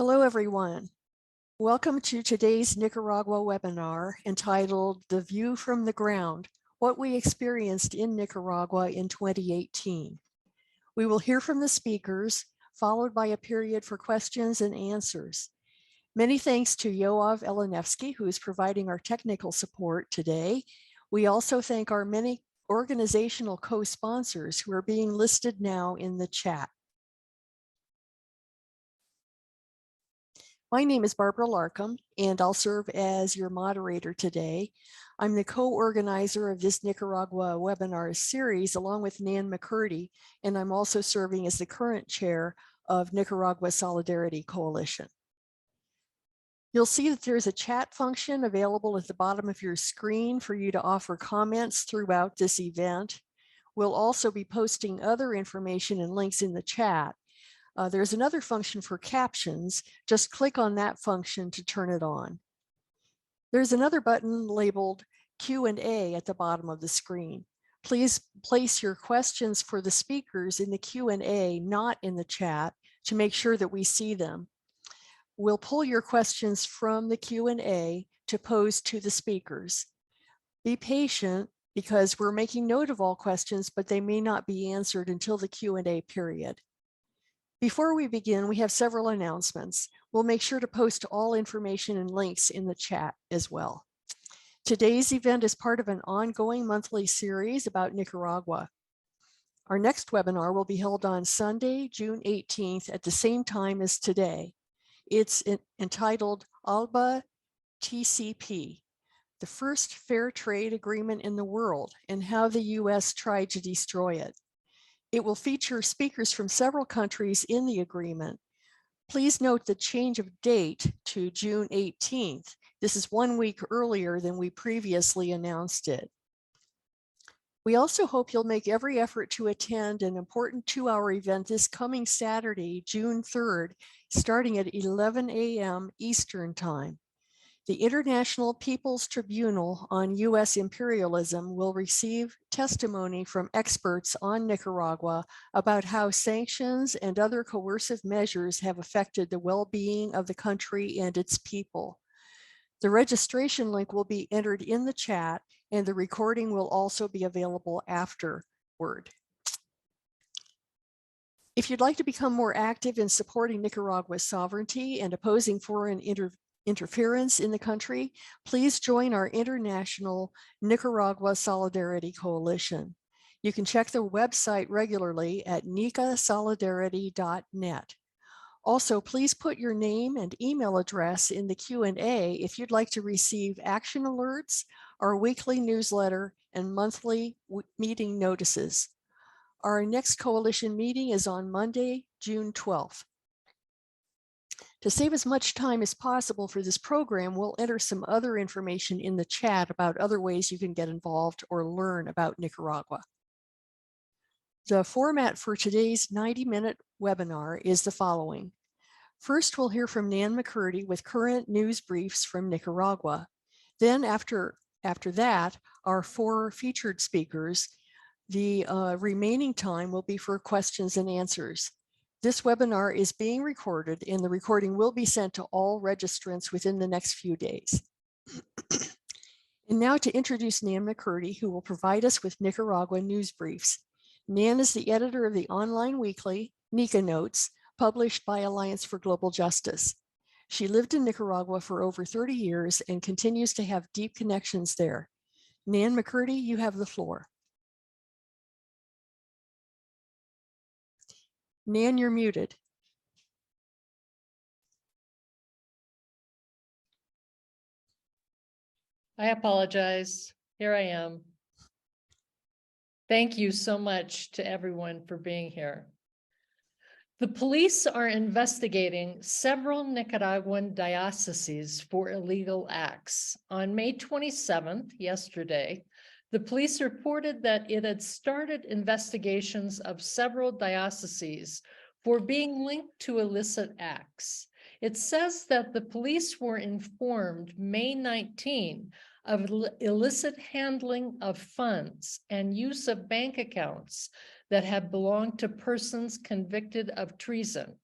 Hello, everyone. Welcome to today's Nicaragua webinar entitled The View from the Ground, What We Experienced in Nicaragua in 2018. We will hear from the speakers, followed by a period for questions and answers. Many thanks to Yoav Elenevsky, who is providing our technical support today. We also thank our many organizational co-sponsors who are being listed now in the chat. My name is Barbara Larkham, and I'll serve as your moderator today. I'm the co-organizer of this Nicaragua webinar series, along with Nan McCurdy, and I'm also serving as the current chair of Nicaragua Solidarity Coalition. You'll see that there's a chat function available at the bottom of your screen for you to offer comments throughout this event. We'll also be posting other information and links in the chat. There's another function for captions. Just click on that function to turn it on. There's another button labeled Q&A at the bottom of the screen. Please place your questions for the speakers in the Q&A, not in the chat, to make sure that we see them. We'll pull your questions from the Q&A to pose to the speakers. Be patient because we're making note of all questions, but they may not be answered until the Q&A period. Before we begin, we have several announcements. We'll make sure to post all information and links in the chat as well. Today's event is part of an ongoing monthly series about Nicaragua. Our next webinar will be held on Sunday, June 18th at the same time as today. It's entitled ALBA TCP, the first fair trade agreement in the world and how the US tried to destroy it. It will feature speakers from several countries in the agreement. Please note the change of date to June 18th. This is 1 week earlier than we previously announced it. We also hope you'll make every effort to attend an important 2-hour event this coming Saturday, June 3rd, starting at 11 a.m. Eastern Time. The International People's Tribunal on U.S. imperialism will receive testimony from experts on Nicaragua about how sanctions and other coercive measures have affected the well-being of the country and its people. The registration link will be entered in the chat, and the recording will also be available afterward. If you'd like to become more active in supporting Nicaragua's sovereignty and opposing foreign interference in the country, please join our international Nicaragua Solidarity Coalition. You can check the website regularly at nicasolidarity.net. Also, please put your name and email address in the Q&A if you'd like to receive action alerts, our weekly newsletter, and monthly meeting notices. Our next coalition meeting is on Monday, June 12th. To save as much time as possible for this program, we'll enter some other information in the chat about other ways you can get involved or learn about Nicaragua. The format for today's 90-minute webinar is the following. First, we'll hear from Nan McCurdy with current news briefs from Nicaragua. Then after that, our 4 featured speakers. The remaining time will be for questions and answers. This webinar is being recorded, and the recording will be sent to all registrants within the next few days. And now to introduce Nan McCurdy, who will provide us with Nicaragua news briefs. Nan is the editor of the online weekly, Nica Notes, published by Alliance for Global Justice. She lived in Nicaragua for over 30 years and continues to have deep connections there. Nan McCurdy, you have the floor. Nan, you're muted. I apologize. Here I am. Thank you so much to everyone for being here. The police are investigating several Nicaraguan dioceses for illegal acts. On May 27th, yesterday, the police reported that it had started investigations of several dioceses for being linked to illicit acts. It says that the police were informed May 19 of illicit handling of funds and use of bank accounts that had belonged to persons convicted of treason.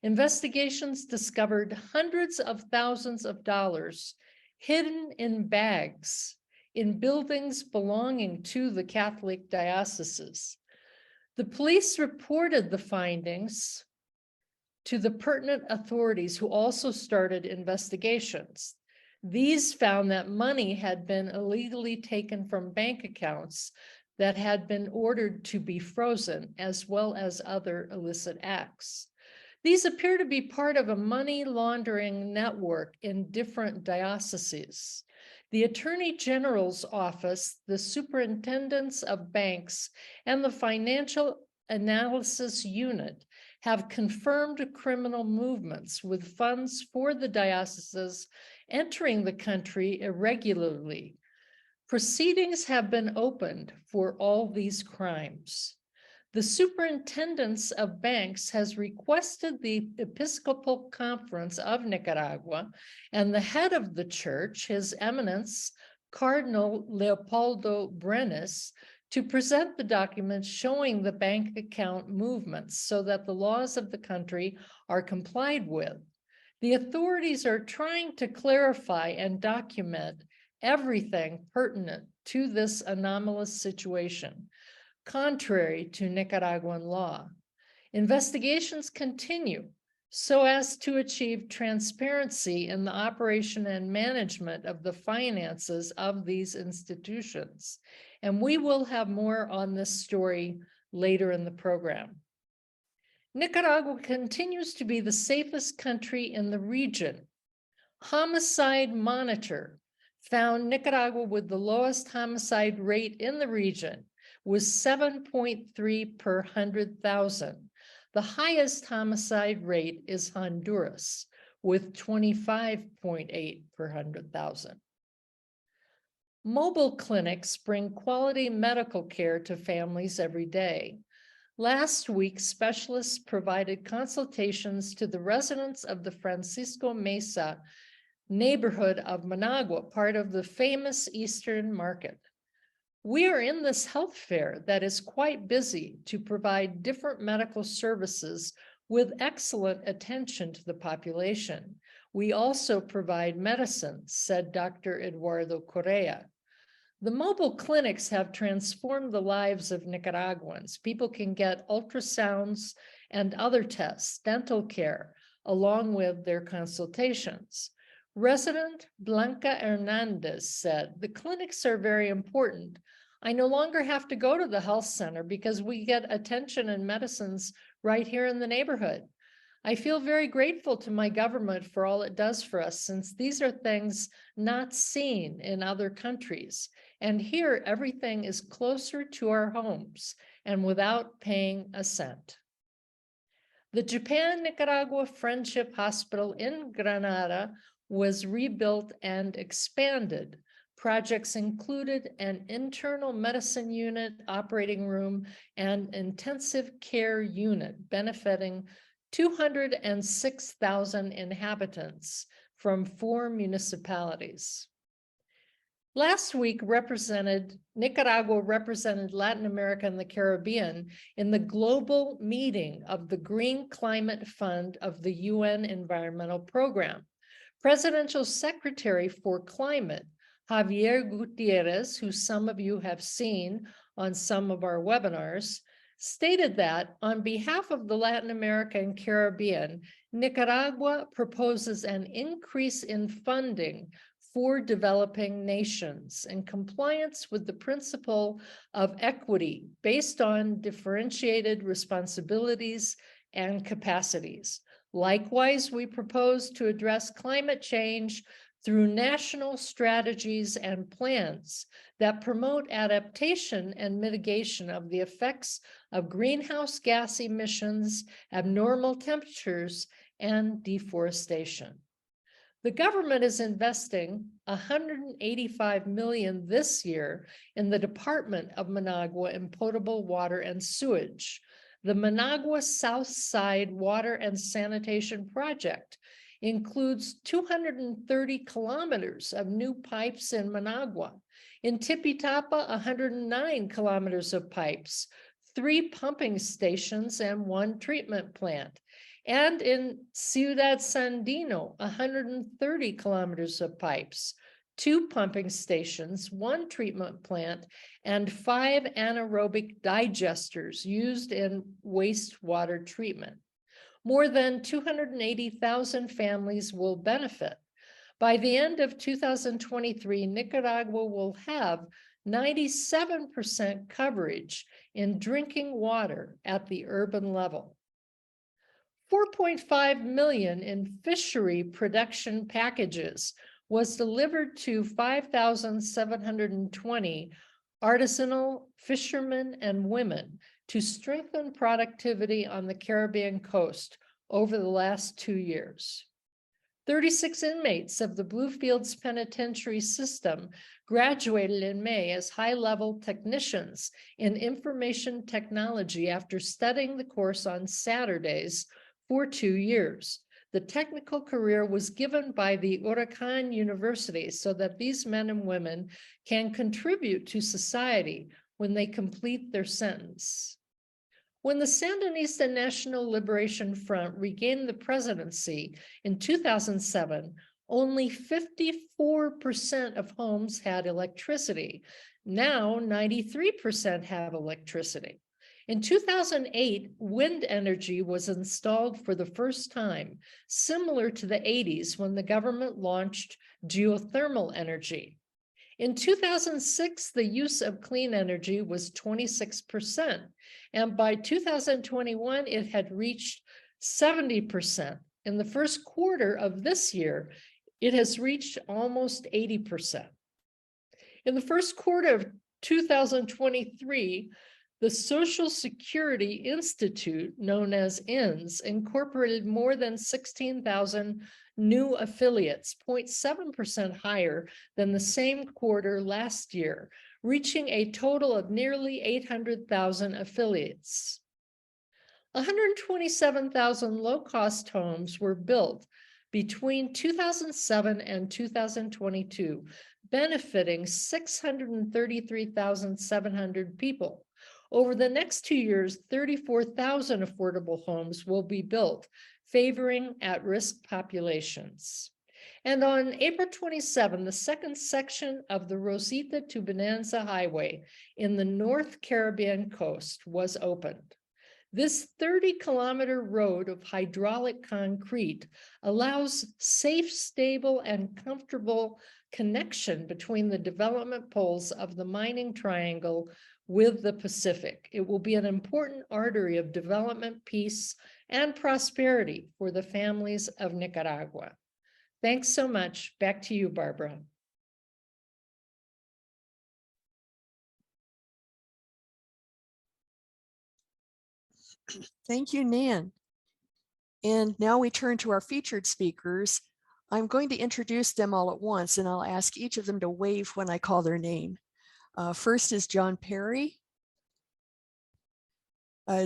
Investigations discovered hundreds of thousands of dollars hidden in bags in buildings belonging to the Catholic dioceses. The police reported the findings to the pertinent authorities, who also started investigations. These found that money had been illegally taken from bank accounts that had been ordered to be frozen, as well as other illicit acts. These appear to be part of a money laundering network in different dioceses. The Attorney General's office, the superintendents of banks, and the Financial Analysis Unit have confirmed criminal movements with funds for the dioceses entering the country irregularly. Proceedings have been opened for all these crimes. The superintendents of banks has requested the Episcopal Conference of Nicaragua and the head of the church, His Eminence, Cardinal Leopoldo Brenes, to present the documents showing the bank account movements so that the laws of the country are complied with. The authorities are trying to clarify and document everything pertinent to this anomalous situation, contrary to Nicaraguan law. Investigations continue so as to achieve transparency in the operation and management of the finances of these institutions. And we will have more on this story later in the program. Nicaragua continues to be the safest country in the region. Homicide Monitor found Nicaragua with the lowest homicide rate in the region, was 7.3 per 100,000. The highest homicide rate is Honduras, with 25.8 per 100,000. Mobile clinics bring quality medical care to families every day. Last week, specialists provided consultations to the residents of the Francisco Mesa neighborhood of Managua, part of the famous Eastern Market. We are in this health fair that is quite busy to provide different medical services with excellent attention to the population. We also provide medicine, said Dr. Eduardo Correa. The mobile clinics have transformed the lives of Nicaraguans. People can get ultrasounds and other tests, dental care, along with their consultations. Resident Blanca Hernandez said, "The clinics are very important. I no longer have to go to the health center because we get attention and medicines right here in the neighborhood. I feel very grateful to my government for all it does for us, since these are things not seen in other countries. And here, everything is closer to our homes and without paying a cent." The Japan-Nicaragua Friendship Hospital in Granada was rebuilt and expanded. Projects included an internal medicine unit, operating room, and intensive care unit benefiting 206,000 inhabitants from 4 municipalities. Last week, Nicaragua represented Latin America and the Caribbean in the global meeting of the Green Climate Fund of the UN Environmental Program. Presidential Secretary for Climate, Javier Gutierrez, who some of you have seen on some of our webinars, stated that on behalf of the Latin America and Caribbean, Nicaragua proposes an increase in funding for developing nations in compliance with the principle of equity based on differentiated responsibilities and capacities. Likewise, we propose to address climate change through national strategies and plans that promote adaptation and mitigation of the effects of greenhouse gas emissions, abnormal temperatures, and deforestation. The government is investing $185 million this year in the Department of Managua in potable water and sewage. The Managua South Side Water and Sanitation Project includes 230 kilometers of new pipes in Managua. In Tipitapa, 109 kilometers of pipes, 3 pumping stations, and 1 treatment plant. And in Ciudad Sandino, 130 kilometers of pipes, 2 pumping stations, 1 treatment plant, and 5 anaerobic digesters used in wastewater treatment. More than 280,000 families will benefit. By the end of 2023, Nicaragua will have 97% coverage in drinking water at the urban level. 4.5 million in fishery production packages was delivered to 5,720 artisanal fishermen and women to strengthen productivity on the Caribbean coast over the last 2 years. 36 inmates of the Bluefields Penitentiary System graduated in May as high-level technicians in information technology after studying the course on Saturdays for 2 years. The technical career was given by the Huracan University so that these men and women can contribute to society when they complete their sentence. When the Sandinista National Liberation Front regained the presidency in 2007, only 54% of homes had electricity. Now 93% have electricity. In 2008, wind energy was installed for the first time, similar to the 80s when the government launched geothermal energy. In 2006, the use of clean energy was 26%, and by 2021, it had reached 70%. In the first quarter of this year, it has reached almost 80%. In the first quarter of 2023, the Social Security Institute, known as INS, incorporated more than 16,000 new affiliates, 0.7% higher than the same quarter last year, reaching a total of nearly 800,000 affiliates. 127,000 low-cost homes were built between 2007 and 2022, benefiting 633,700 people. Over the next 2 years, 34,000 affordable homes will be built, favoring at-risk populations. And on April 27, the second section of the Rosita to Bonanza Highway in the North Caribbean coast was opened. This 30-kilometer road of hydraulic concrete allows safe, stable, and comfortable connection between the development poles of the mining triangle with the Pacific. It will be an important artery of development, peace, and prosperity for the families of Nicaragua. Thanks so much. Back to you, Barbara. Thank you, Nan. And now we turn to our featured speakers. I'm going to introduce them all at once, and I'll ask each of them to wave when I call their name. First is John Perry.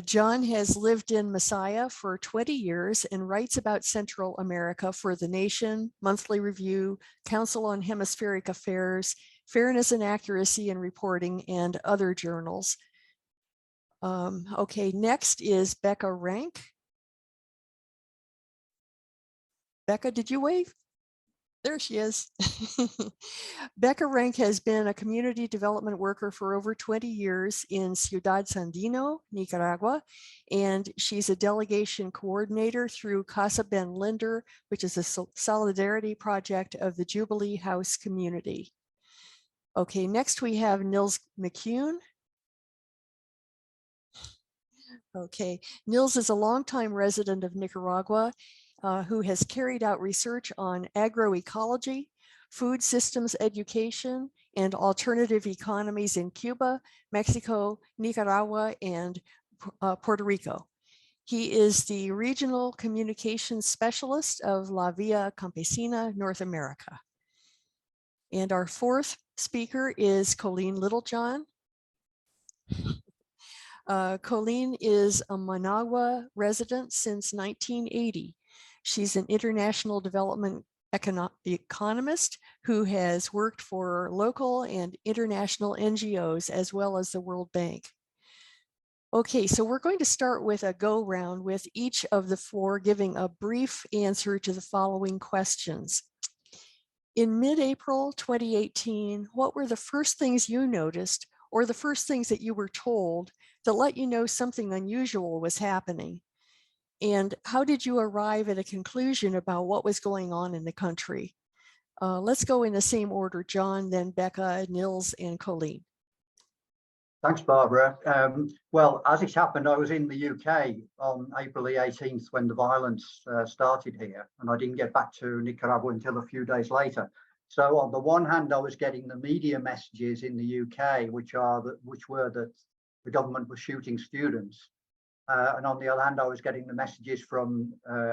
John has lived in Masaya for 20 years and writes about Central America for The Nation, Monthly Review, Council on Hemispheric Affairs, Fairness and Accuracy in Reporting, and other journals. Okay, next is Becca Renk. Becca, did you wave? There she is. Becca Renk has been a community development worker for over 20 years in Ciudad Sandino, Nicaragua, and she's a delegation coordinator through Casa Ben Linder, which is a solidarity project of the Jubilee House Community. Okay, next we have Nils McCune. Okay, Nils is a longtime resident of Nicaragua who has carried out research on agroecology, food systems education, and alternative economies in Cuba, Mexico, Nicaragua, and Puerto Rico. He is the regional communications specialist of La Via Campesina, North America. And our fourth speaker is Coleen Littlejohn. Coleen is a Managua resident since 1980. She's an international development economist who has worked for local and international NGOs as well as the World Bank. Okay, so we're going to start with a go round with each of the four giving a brief answer to the following questions. In mid-April 2018, what were the first things you noticed or the first things that you were told that let you know something unusual was happening? And how did you arrive at a conclusion about what was going on in the country? Let's go in the same order, John, then Becca, Nils, and Coleen. Thanks, Barbara. Well, as it happened, I was in the UK on April the 18th when the violence started here, and I didn't get back to Nicaragua until a few days later. So on the one hand, I was getting the media messages in the UK, which were that the government was shooting students. And on the other hand, I was getting the messages from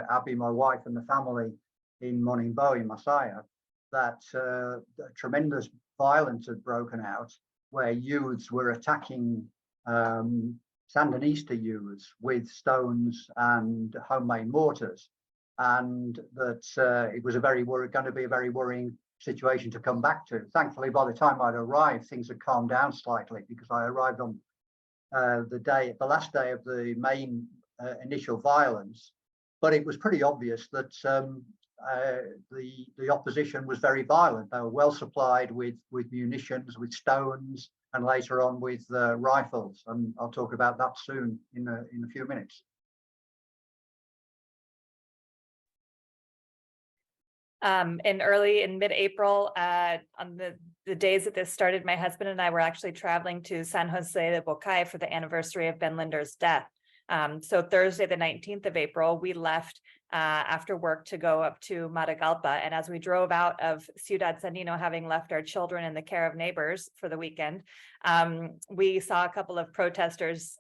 Abby, my wife, and the family in Monimbo in Masaya that tremendous violence had broken out, where youths were attacking Sandinista youths with stones and homemade mortars, and that it was going to be a very worrying situation to come back to. Thankfully, by the time I'd arrived, things had calmed down slightly, because I arrived on the last day of the main initial violence. But it was pretty obvious that the opposition was very violent. They were well supplied with munitions, with stones, and later on with rifles. And I'll talk about that soon in a few minutes. In mid-April, on the days that this started, my husband and I were actually traveling to San Jose de Bocay for the anniversary of Ben Linder's death. So Thursday, the 19th of April, we left after work to go up to Matagalpa. And as we drove out of Ciudad Sandino, having left our children in the care of neighbors for the weekend, we saw a couple of protesters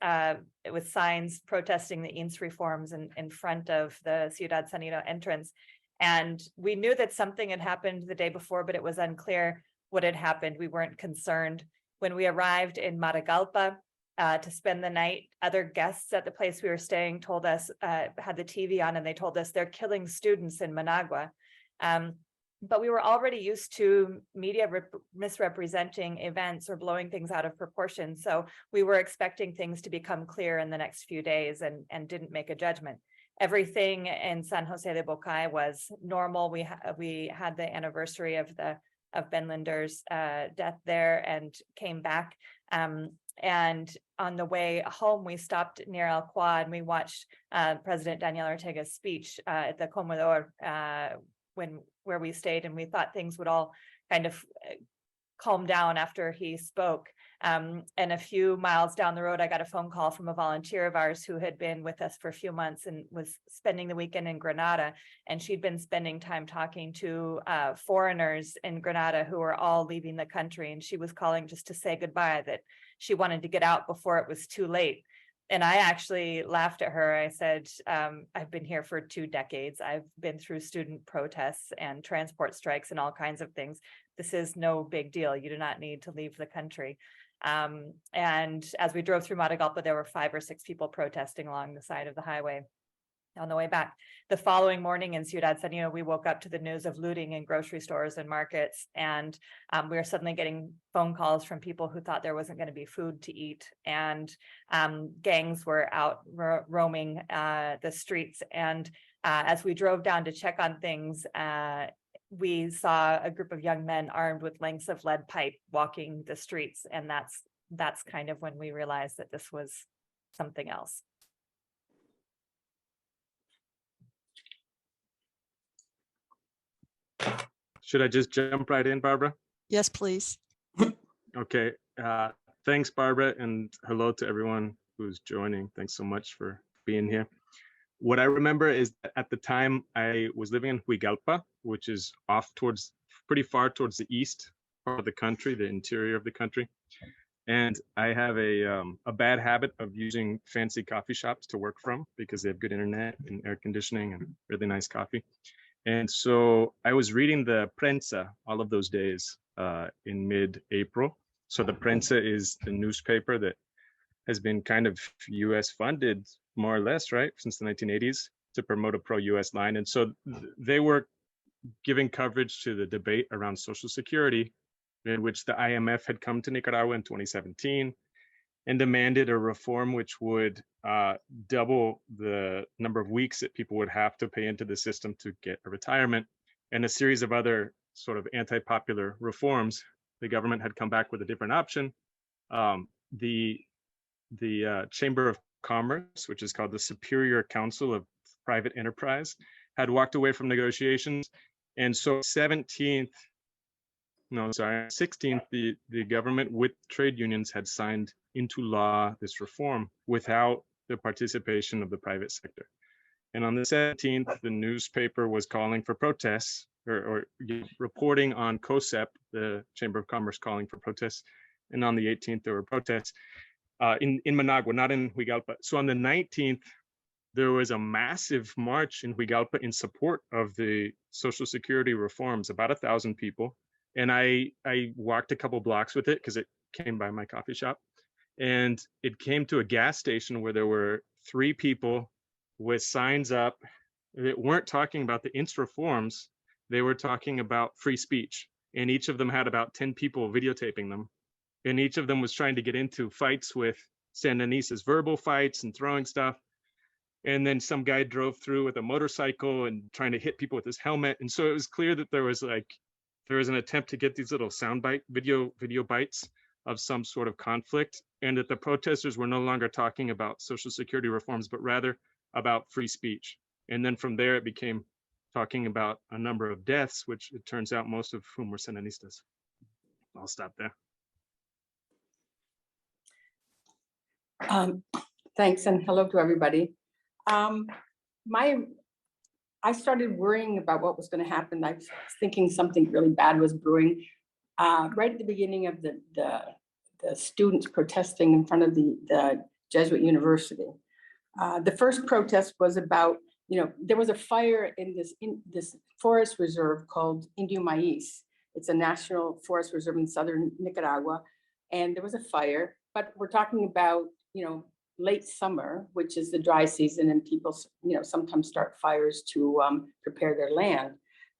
with signs protesting the INS reforms in front of the Ciudad Sandino entrance. And we knew that something had happened the day before, but it was unclear what had happened. We weren't concerned. When we arrived in Matagalpa to spend the night, other guests at the place we were staying told us, had the TV on, and they told us they're killing students in Managua. But we were already used to media misrepresenting events or blowing things out of proportion. So we were expecting things to become clear in the next few days, and didn't make a judgment. Everything in San Jose de Bocay was normal. We had the anniversary of Ben Linder's death there, and came back. And on the way home, we stopped near El Quad, and we watched President Daniel Ortega's speech at the Comedor where we stayed, and we thought things would all kind of calm down after he spoke. And a few miles down the road, I got a phone call from a volunteer of ours who had been with us for a few months and was spending the weekend in Granada. And she'd been spending time talking to foreigners in Granada who were all leaving the country. And she was calling just to say goodbye, that she wanted to get out before it was too late. And I actually laughed at her. I said, I've been here for 2 decades. I've been through student protests and transport strikes and all kinds of things. This is no big deal. You do not need to leave the country. And as we drove through Matagalpa, there were 5 or 6 people protesting along the side of the highway on the way back. The following morning in Ciudad Sandino, we woke up to the news of looting in grocery stores and markets. And we were suddenly getting phone calls from people who thought there wasn't going to be food to eat. And gangs were out roaming the streets. And as we drove down to check on things, we saw a group of young men armed with lengths of lead pipe walking the streets. And that's kind of when we realized that this was something else. Should I just jump right in, Barbara? Yes, please. Okay. Thanks, Barbara, and hello to everyone who's joining. Thanks so much for being here. What I remember is that at the time I was living in Huigalpa, which is off pretty far towards the east part of the country, the interior of the country. And I have a bad habit of using fancy coffee shops to work from because they have good internet and air conditioning and really nice coffee. And so I was reading the prensa all of those days in mid-April. So the prensa is the newspaper that has been kind of US funded, more or less, right, since the 1980s to promote a pro-US line. And so they were giving coverage to the debate around Social Security, in which the IMF had come to Nicaragua in 2017. and demanded a reform which would double the number of weeks that people would have to pay into the system to get a retirement, and a series of other sort of anti-popular reforms. The government had come back with a different option. The Chamber of Commerce, which is called the Superior Council of Private Enterprise, had walked away from negotiations. And so 16th, the government with trade unions had signed into law this reform without the participation of the private sector. And on the 17th, the newspaper was calling for protests or reporting on COSEP, the Chamber of Commerce, calling for protests. And on the 18th, there were protests in Managua, not in Huigalpa. So on the 19th, there was a massive march in Huigalpa in support of the Social Security reforms, about 1,000 people. And I walked a couple blocks with it because it came by my coffee shop. And it came to a gas station where there were 3 people with signs up that weren't talking about the INS reforms. They were talking about free speech. And each of them had about 10 people videotaping them. And each of them was trying to get into fights with Sandinistas, verbal fights and throwing stuff. And then some guy drove through with a motorcycle and trying to hit people with his helmet. And so it was clear that there was an attempt to get these little soundbite video bites of some sort of conflict, and that the protesters were no longer talking about Social Security reforms, but rather about free speech. And then from there, it became talking about a number of deaths, which it turns out most of whom were Sandinistas. I'll stop there. Thanks, and hello to everybody. I started worrying about what was going to happen. I was thinking something really bad was brewing right at the beginning of the students protesting in front of the Jesuit University. The first protest was about, there was a fire in this forest reserve called Indio Maíz. It's a national forest reserve in southern Nicaragua, and there was a fire. But we're talking about, late summer, which is the dry season, and people, sometimes start fires to prepare their land.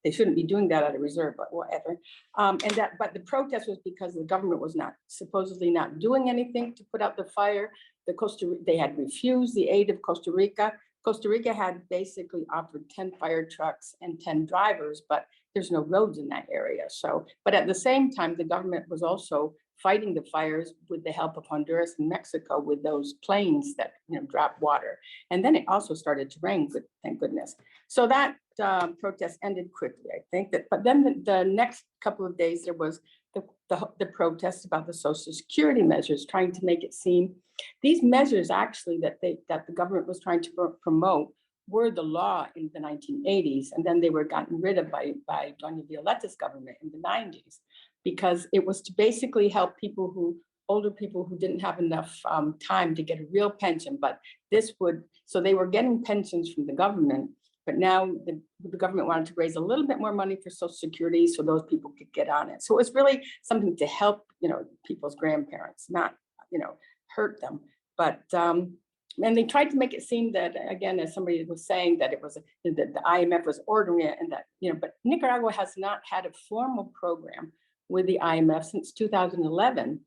They shouldn't be doing that at a reserve, but whatever. But the protest was because the government was supposedly not doing anything to put out the fire. They had refused the aid of Costa Rica. Costa Rica had basically offered 10 fire trucks and 10 drivers, but there's no roads in that area. So, but at the same time, the government was also fighting the fires with the help of Honduras and Mexico with those planes that drop water. And then it also started to rain, thank goodness. So that protest ended quickly, I think. But then the next couple of days, there was the protest about the Social Security measures, trying to make it seem these measures actually that the government was trying to promote were the law in the 1980s, and then they were gotten rid of by Doña Violeta's government in the 90s, because it was to basically help older people who didn't have enough time to get a real pension. But so they were getting pensions from the government, but now the government wanted to raise a little bit more money for Social Security so those people could get on it. So it was really something to help, people's grandparents, not, hurt them. But and they tried to make it seem that, again, as somebody was saying, that it was that the IMF was ordering it, and that, but Nicaragua has not had a formal program with the IMF since 2011.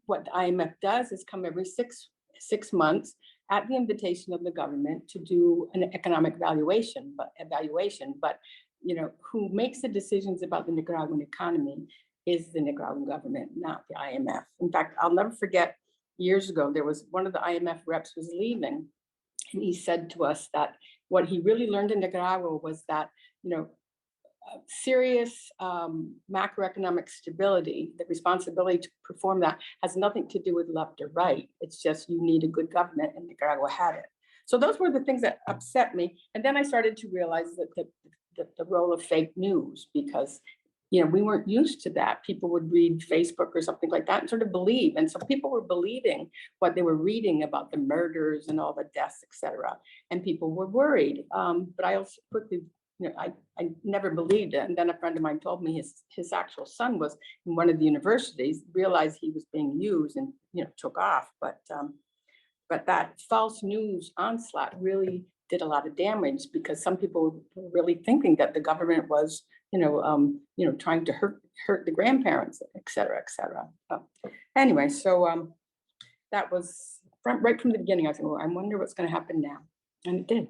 What the IMF does is come every six months at the invitation of the government to do an economic evaluation. But who makes the decisions about the Nicaraguan economy is the Nicaraguan government, not the IMF. In fact, I'll never forget, years ago, there was one of the IMF reps was leaving, and he said to us that what he really learned in Nicaragua was that, serious macroeconomic stability, the responsibility to perform that has nothing to do with left or right. It's just you need a good government, and Nicaragua had it. So those were the things that upset me. And then I started to realize that the role of fake news, because we weren't used to that. People would read Facebook or something like that and sort of believe. And so people were believing what they were reading about the murders and all the deaths, et cetera. And people were worried. But I also quickly, I never believed it. And then a friend of mine told me his actual son was in one of the universities, realized he was being used and, took off. But that false news onslaught really did a lot of damage, because some people were really thinking that the government was, trying to hurt the grandparents, et cetera, et cetera. Anyway, so that was right from the beginning. I was thinking, well, I wonder what's going to happen now. And it did.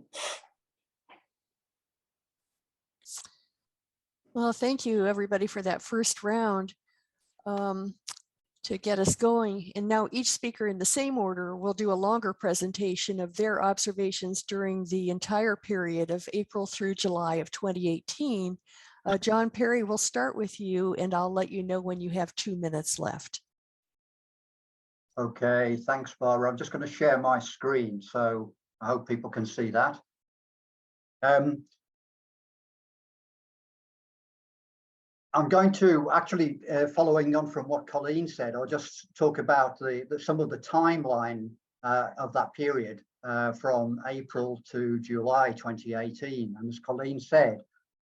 Well, thank you, everybody, for that first round to get us going. And now each speaker in the same order will do a longer presentation of their observations during the entire period of April through July of 2018. John Perry, we'll start with you, and I'll let you know when you have 2 minutes left. Okay, thanks, Barbara. I'm just going to share my screen, so I hope people can see that. I'm going to actually, following on from what Coleen said, I'll just talk about some of the timeline of that period from April to July 2018. And as Coleen said,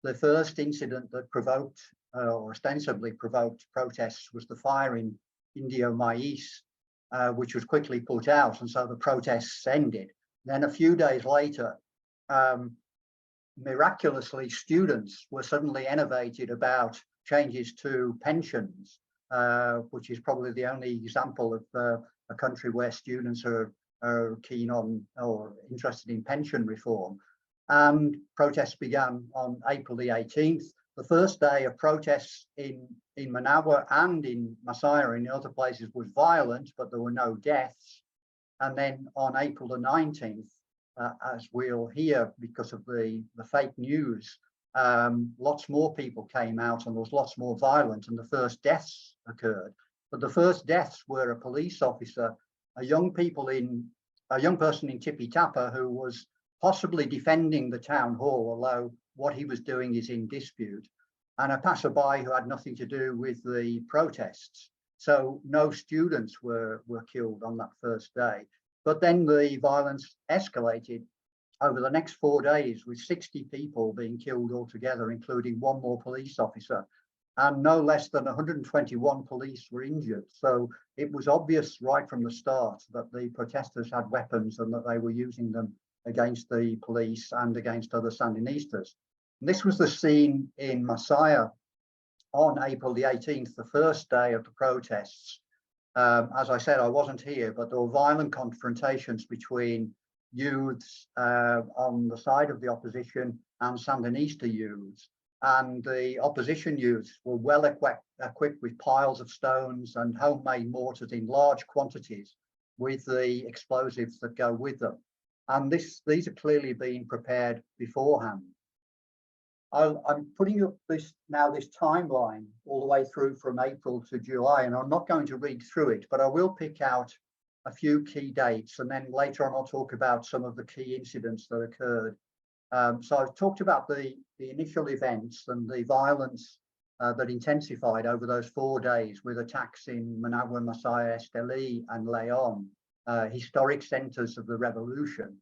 the first incident that provoked or ostensibly provoked protests was the fire in Indio Mais, which was quickly put out, and so the protests ended. Then a few days later, miraculously, students were suddenly innovated about changes to pensions, which is probably the only example of a country where students are keen on or interested in pension reform. And protests began on April the 18th. The first day of protests in Managua and in Masaya and in other places was violent, but there were no deaths. And then on April the 19th, as we'll hear because of the fake news, lots more people came out and there was lots more violence, and the first deaths occurred. But the first deaths were a police officer, a young person in Tippy Tappa who was possibly defending the town hall, although what he was doing is in dispute, and a passerby who had nothing to do with the protests. So no students were killed on that first day. But then the violence escalated over the next 4 days, with 60 people being killed altogether, including one more police officer, and no less than 121 police were injured. So it was obvious right from the start that the protesters had weapons and that they were using them against the police and against other Sandinistas. And this was the scene in Masaya on April the 18th, the first day of the protests. As I said, I wasn't here, but there were violent confrontations between youths on the side of the opposition and Sandinista youths. And the opposition youths were well equipped with piles of stones and homemade mortars in large quantities with the explosives that go with them. And these are clearly being prepared beforehand. I'm putting up this timeline all the way through from April to July, and I'm not going to read through it, but I will pick out a few key dates, and then later on I'll talk about some of the key incidents that occurred. So I've talked about the initial events and the violence that intensified over those 4 days, with attacks in Managua, Masaya, Esteli, and Leon, historic centers of the revolution.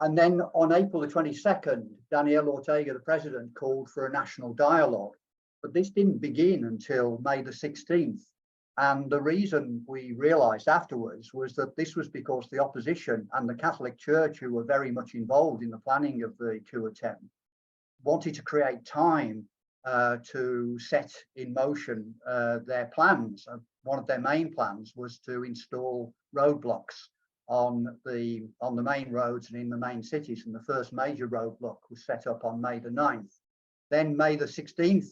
And then on April the 22nd, Daniel Ortega, the president, called for a national dialogue. But this didn't begin until May the 16th. And the reason we realized afterwards was that this was because the opposition and the Catholic Church, who were very much involved in the planning of the coup attempt, wanted to create time to set in motion their plans. One of their main plans was to install roadblocks on the main roads and in the main cities. And the first major roadblock was set up on May the 9th. Then May the 16th,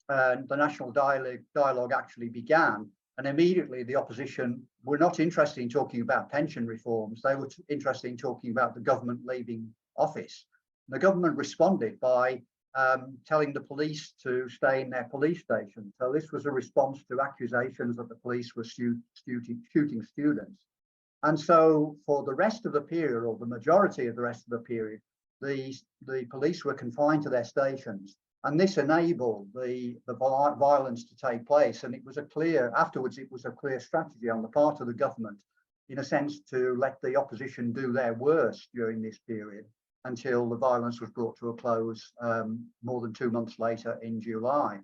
the national dialogue actually began, and immediately the opposition were not interested in talking about pension reforms. They were interested in talking about the government leaving office. And the government responded by telling the police to stay in their police stations. So this was a response to accusations that the police were shooting students. And so for the rest of the period, or the majority of the rest of the period, the police were confined to their stations. And this enabled the violence to take place. And it was afterwards, it was a clear strategy on the part of the government, in a sense, to let the opposition do their worst during this period until the violence was brought to a close more than 2 months later in July.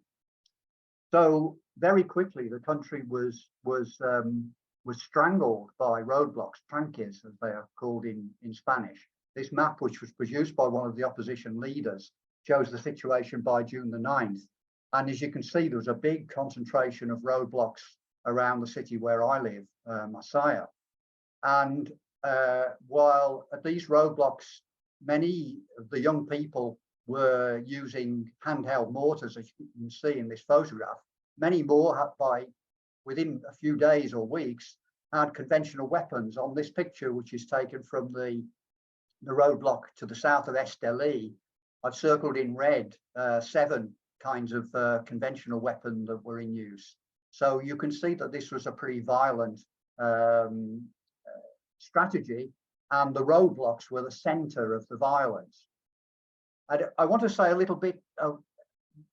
So very quickly, the country was strangled by roadblocks, tranques, as they are called in Spanish. This map, which was produced by one of the opposition leaders, shows the situation by June the 9th. And as you can see, there was a big concentration of roadblocks around the city where I live, Masaya. And while at these roadblocks, many of the young people were using handheld mortars, as you can see in this photograph, many more within a few days or weeks had conventional weapons. On this picture, which is taken from the roadblock to the south of Esteli, I've circled in red 7 kinds of conventional weapon that were in use. So you can see that this was a pretty violent strategy, and the roadblocks were the center of the violence. I want to say a little bit of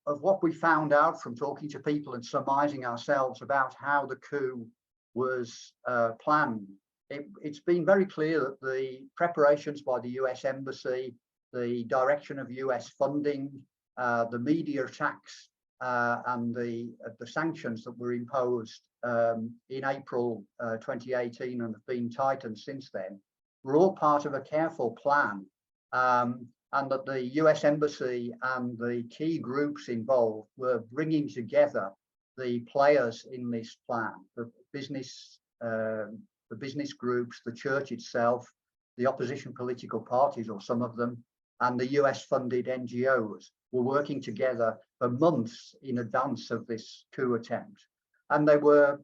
what we found out from talking to people and surmising ourselves about how the coup was planned. It's been very clear that the preparations by the US Embassy, the direction of US funding, the media attacks, and the sanctions that were imposed in April 2018 and have been tightened since then, were all part of a careful plan, and that the US Embassy and the key groups involved were bringing together the players in this plan, the business groups, the church itself, the opposition political parties, or some of them, and the US-funded NGOs were working together for months in advance of this coup attempt. And they were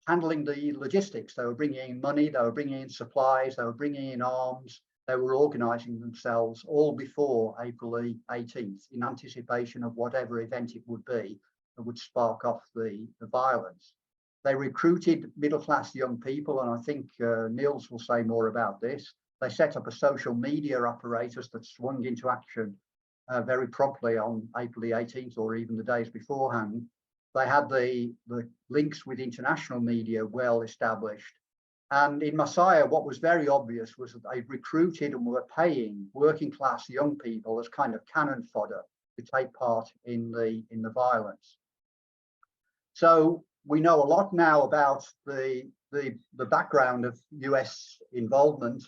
handling the logistics. They were bringing in money, they were bringing in supplies, they were bringing in arms, they were organizing themselves all before April 18th in anticipation of whatever event it would be that would spark off the violence. They recruited middle-class young people, and I think Nils will say more about this. They set up a social media apparatus that swung into action very promptly on April the 18th, or even the days beforehand. They had the links with international media well established. And in Masaya, what was very obvious was that they recruited and were paying working class young people as kind of cannon fodder to take part in the violence. So we know a lot now about the background of US involvement.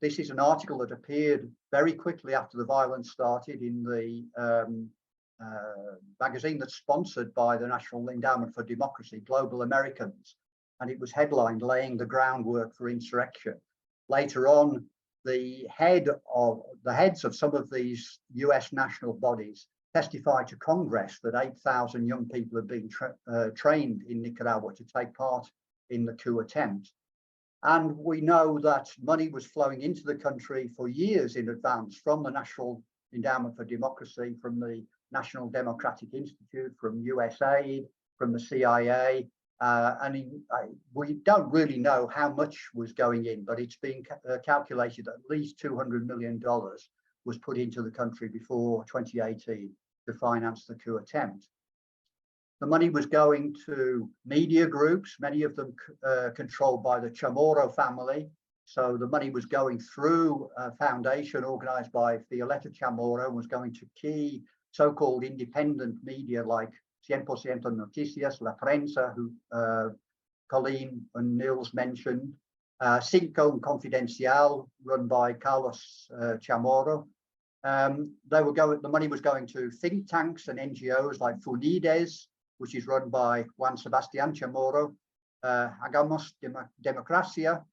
This is an article that appeared very quickly after the violence started in the magazine that's sponsored by the National Endowment for Democracy, Global Americans, and it was headlined "Laying the Groundwork for Insurrection." Later on, the heads of some of these US national bodies testified to Congress that 8,000 young people had been trained in Nicaragua to take part in the coup attempt. And we know that money was flowing into the country for years in advance from the National Endowment for Democracy, from the National Democratic Institute, from USAID, from the CIA. We don't really know how much was going in, but it's been calculated that at least $200 million was put into the country before 2018 to finance the coup attempt. The money was going to media groups, many of them controlled by the Chamorro family. So the money was going through a foundation organized by Violeta Chamorro and was going to key so-called independent media like 100% Noticias, La Prensa, who Coleen and Nils mentioned, Cinco and Confidencial, run by Carlos Chamorro. The money was going to think tanks and NGOs like Funides, which is run by Juan Sebastián Chamorro, Hagamos Democracia,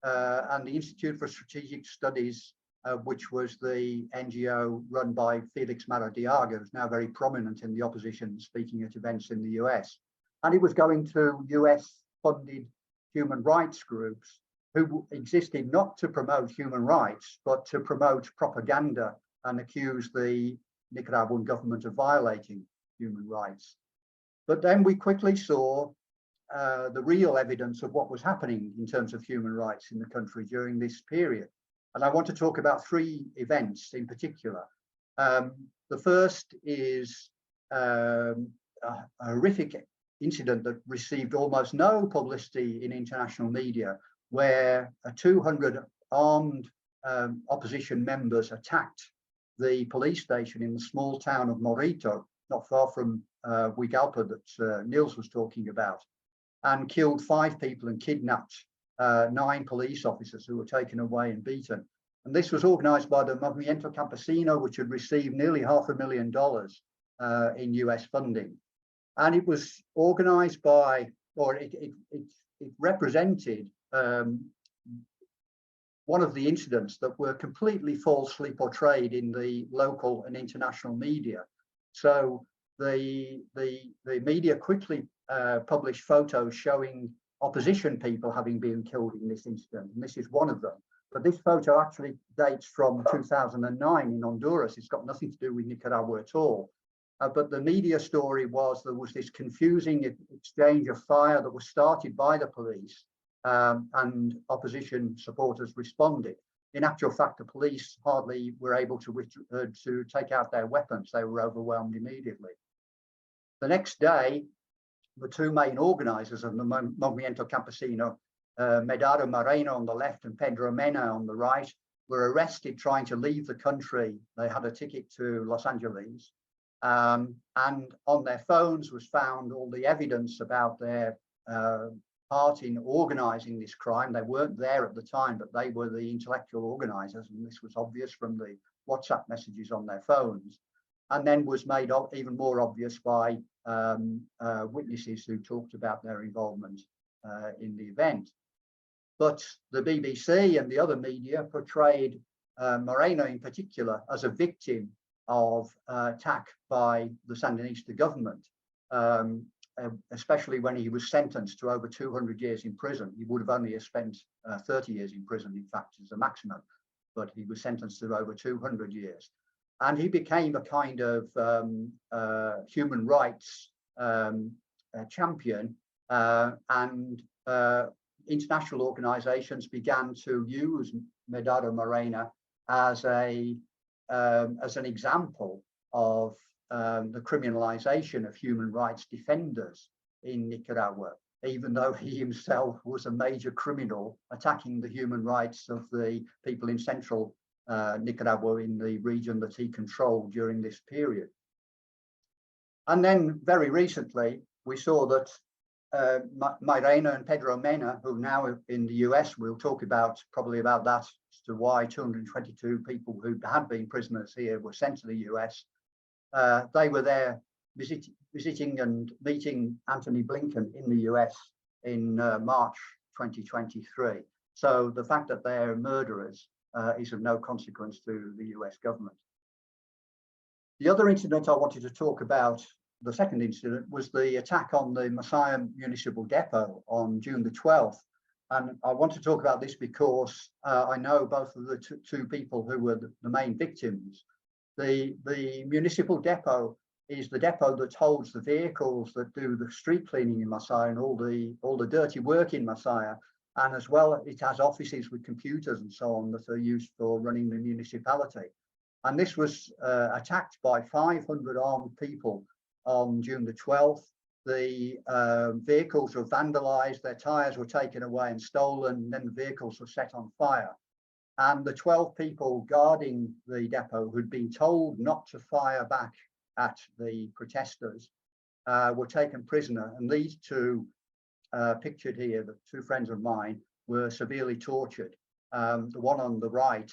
and the Institute for Strategic Studies, which was the NGO run by Felix Maradiaga, who's now very prominent in the opposition, speaking at events in the US. And it was going to US-funded human rights groups who existed not to promote human rights, but to promote propaganda and accuse the Nicaraguan government of violating human rights. But then we quickly saw the real evidence of what was happening in terms of human rights in the country during this period. And I want to talk about 3 events in particular. The first is a horrific incident that received almost no publicity in international media, where 200 armed opposition members attacked the police station in the small town of Morito, not far from Huigalpa that Nils was talking about, and killed 5 people and kidnapped 9 police officers who were taken away and beaten. And this was organized by the Movimiento Campesino, which had received nearly $500,000 in US funding. And it was organized by, or it represented one of the incidents that were completely falsely portrayed in the local and international media. So the media quickly published photos showing opposition people having been killed in this incident, and this is one of them. But this photo actually dates from 2009 in Honduras. It's got nothing to do with Nicaragua at all. But the media story was there was this confusing exchange of fire that was started by the police, and opposition supporters responded. In actual fact, the police hardly were able to take out their weapons. They were overwhelmed immediately. The next day, the two main organizers of the Movimiento Campesino, Medardo Moreno on the left and Pedro Mena on the right, were arrested trying to leave the country. They had a ticket to Los Angeles. And on their phones was found all the evidence about their part in organizing this crime. They weren't there at the time, but they were the intellectual organizers, and this was obvious from the WhatsApp messages on their phones, and then was made even more obvious by witnesses who talked about their involvement in the event. But the BBC and the other media portrayed Moreno in particular as a victim of attack by the Sandinista government, especially when he was sentenced to over 200 years in prison. He would have only spent 30 years in prison, in fact, as a maximum, but he was sentenced to over 200 years. And he became a kind of human rights champion, and international organizations began to use Medardo Moreno as an example of the criminalization of human rights defenders in Nicaragua, even though he himself was a major criminal attacking the human rights of the people in central Nicaragua, in the region that he controlled during this period. And then very recently, we saw that Moreno and Pedro Mena, who now in the US, we'll talk about probably about that as to why 222 people who had been prisoners here were sent to the US. They were there visiting and meeting Anthony Blinken in the US in March 2023. So the fact that they're murderers is of no consequence to the US government. The other incident I wanted to talk about, the second incident, was the attack on the Masaya municipal depot on June the 12th. And I want to talk about this because I know both of the two people who were the main victims. The municipal depot is the depot that holds the vehicles that do the street cleaning in Masaya and all the dirty work in Masaya. And as well, it has offices with computers and so on that are used for running the municipality. And this was attacked by 500 armed people on June the 12th. The vehicles were vandalized, their tires were taken away and stolen, and then the vehicles were set on fire. And the 12 people guarding the depot, who'd been told not to fire back at the protesters, were taken prisoner. And these two, pictured here, the two friends of mine, were severely tortured. The one on the right,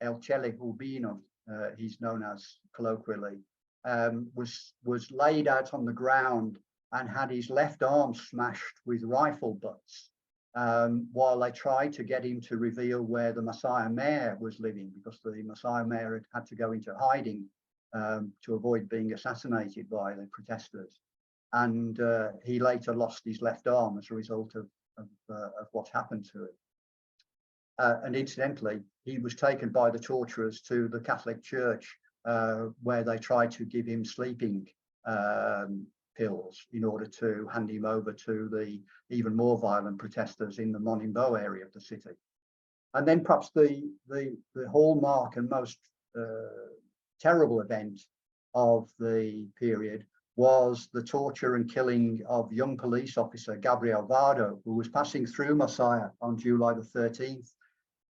El Chele Urbino, he's known as colloquially, was laid out on the ground and had his left arm smashed with rifle butts, while they tried to get him to reveal where the Masaya mayor was living, because the Masaya mayor had to go into hiding to avoid being assassinated by the protesters. And he later lost his left arm as a result of what happened to him. And incidentally, he was taken by the torturers to the Catholic Church, where they tried to give him sleeping pills in order to hand him over to the even more violent protesters in the Monimbo area of the city. And then perhaps the hallmark and most terrible event of the period was the torture and killing of young police officer Gabriel Vado, who was passing through Masaya on July the 13th.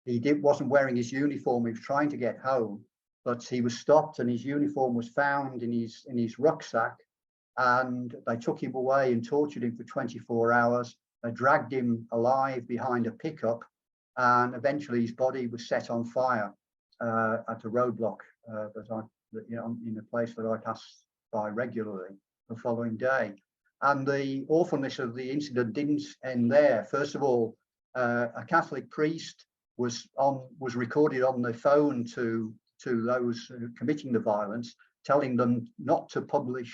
He wasn't wearing his uniform, he was trying to get home, but he was stopped and his uniform was found in his rucksack, and they took him away and tortured him for 24 hours. They dragged him alive behind a pickup, and eventually his body was set on fire at a roadblock in a place that I passed by regularly the following day. And the awfulness of the incident didn't end there. First of all, a Catholic priest was recorded on the phone to those committing the violence, telling them not to publish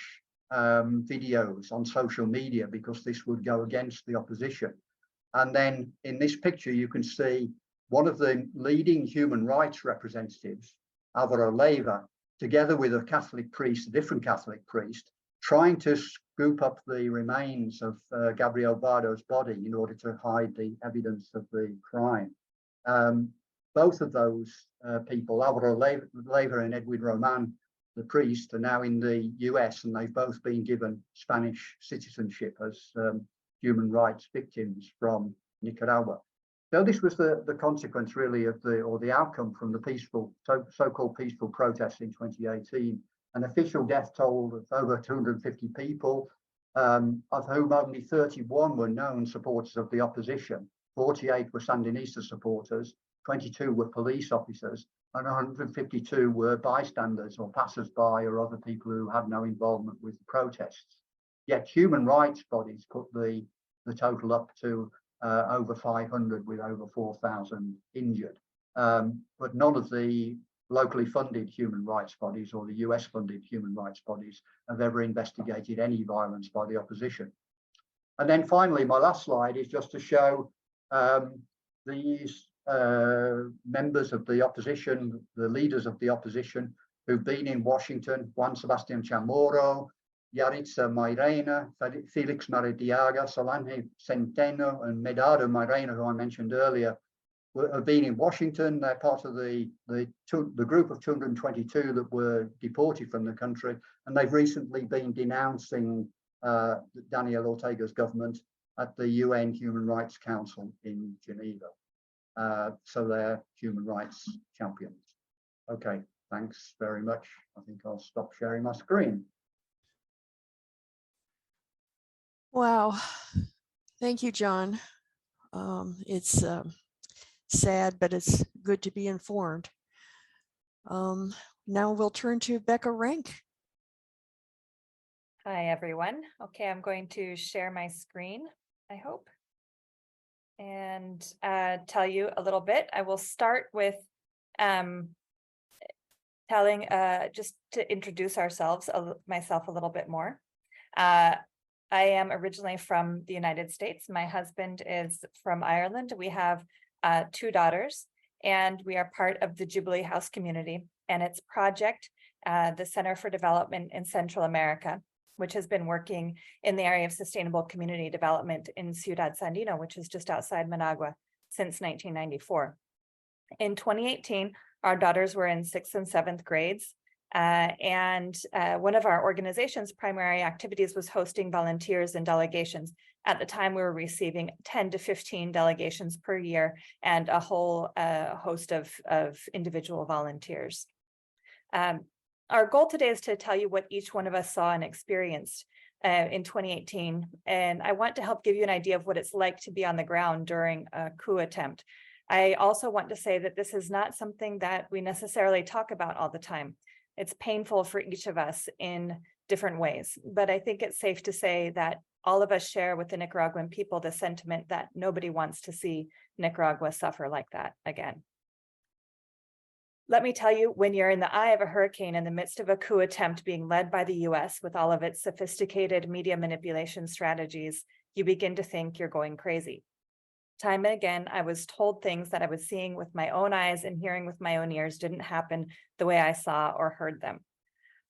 videos on social media because this would go against the opposition. And then in this picture, you can see one of the leading human rights representatives, Alvaro Leiva, together with a Catholic priest, a different Catholic priest, trying to scoop up the remains of Gabriel Bardo's body in order to hide the evidence of the crime. Both of those people, Alvaro Leiva and Edwin Roman, the priest, are now in the US, and they've both been given Spanish citizenship as human rights victims from Nicaragua. So this was the consequence really of the outcome from the peaceful, so-called peaceful protests in 2018. An official death toll of over 250 people, of whom only 31 were known supporters of the opposition, 48 were Sandinista supporters, 22 were police officers, and 152 were bystanders or passers-by or other people who had no involvement with the protests. Yet human rights bodies put the total up to over 500 with over 4,000 injured. But none of the locally funded human rights bodies or the US funded human rights bodies have ever investigated any violence by the opposition. And then finally, my last slide is just to show these members of the opposition, the leaders of the opposition who've been in Washington: Juan Sebastian Chamorro, Yaritza Mairena, Felix Maradiaga, Solange Centeno, and Medardo Mairena, who I mentioned earlier, have been in Washington. They're part of the group of 222 that were deported from the country, and they've recently been denouncing Daniel Ortega's government at the UN Human Rights Council in Geneva. So they're human rights champions. Okay, thanks very much. I think I'll stop sharing my screen. Wow. Thank you, John. It's sad, but it's good to be informed. Now we'll turn to Becca Renk. Hi, everyone. Okay, I'm going to share my screen, I hope, and tell you a little bit. I will start with telling, just to introduce myself a little bit more. I am originally from the United States. My husband is from Ireland. We have 2 daughters, and we are part of the Jubilee House Community and its project, the Center for Development in Central America, which has been working in the area of sustainable community development in Ciudad Sandino, which is just outside Managua, since 1994. In 2018, our daughters were in 6th and 7th grades. And one of our organization's primary activities was hosting volunteers and delegations. At the time, we were receiving 10 to 15 delegations per year and a whole host of individual volunteers. Our goal today is to tell you what each one of us saw and experienced in 2018. And I want to help give you an idea of what it's like to be on the ground during a coup attempt. I also want to say that this is not something that we necessarily talk about all the time. It's painful for each of us in different ways, but I think it's safe to say that all of us share with the Nicaraguan people the sentiment that nobody wants to see Nicaragua suffer like that again. Let me tell you, when you're in the eye of a hurricane in the midst of a coup attempt being led by the US with all of its sophisticated media manipulation strategies, you begin to think you're going crazy. Time and again, I was told things that I was seeing with my own eyes and hearing with my own ears didn't happen the way I saw or heard them.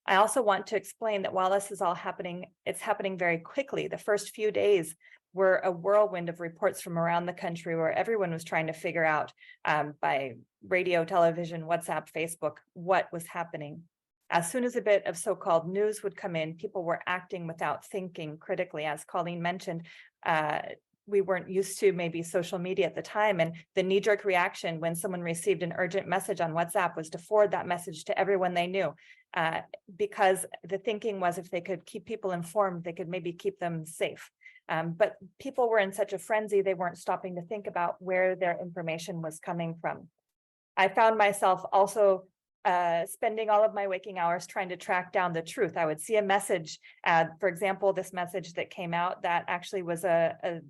I also want to explain that while this is all happening, it's happening very quickly. The first few days were a whirlwind of reports from around the country where everyone was trying to figure out by radio, television, WhatsApp, Facebook, what was happening. As soon as a bit of so-called news would come in, people were acting without thinking critically. As Coleen mentioned, we weren't used to maybe social media at the time, and the knee-jerk reaction when someone received an urgent message on WhatsApp was to forward that message to everyone they knew, because the thinking was if they could keep people informed, they could maybe keep them safe. But people were in such a frenzy, they weren't stopping to think about where their information was coming from. I found myself also spending all of my waking hours trying to track down the truth. I would see a message, for example, this message that came out that actually was a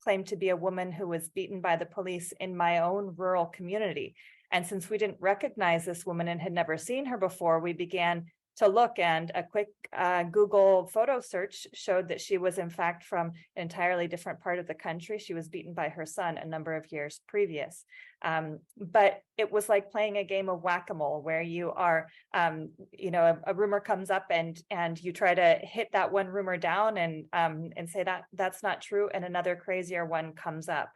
claimed to be a woman who was beaten by the police in my own rural community. And since we didn't recognize this woman and had never seen her before, we began to look, and a quick Google photo search showed that she was in fact from an entirely different part of the country. She was beaten by her son a number of years previous. But it was like playing a game of whack-a-mole where you are, a rumor comes up and you try to hit that one rumor down and say that that's not true, and another crazier one comes up.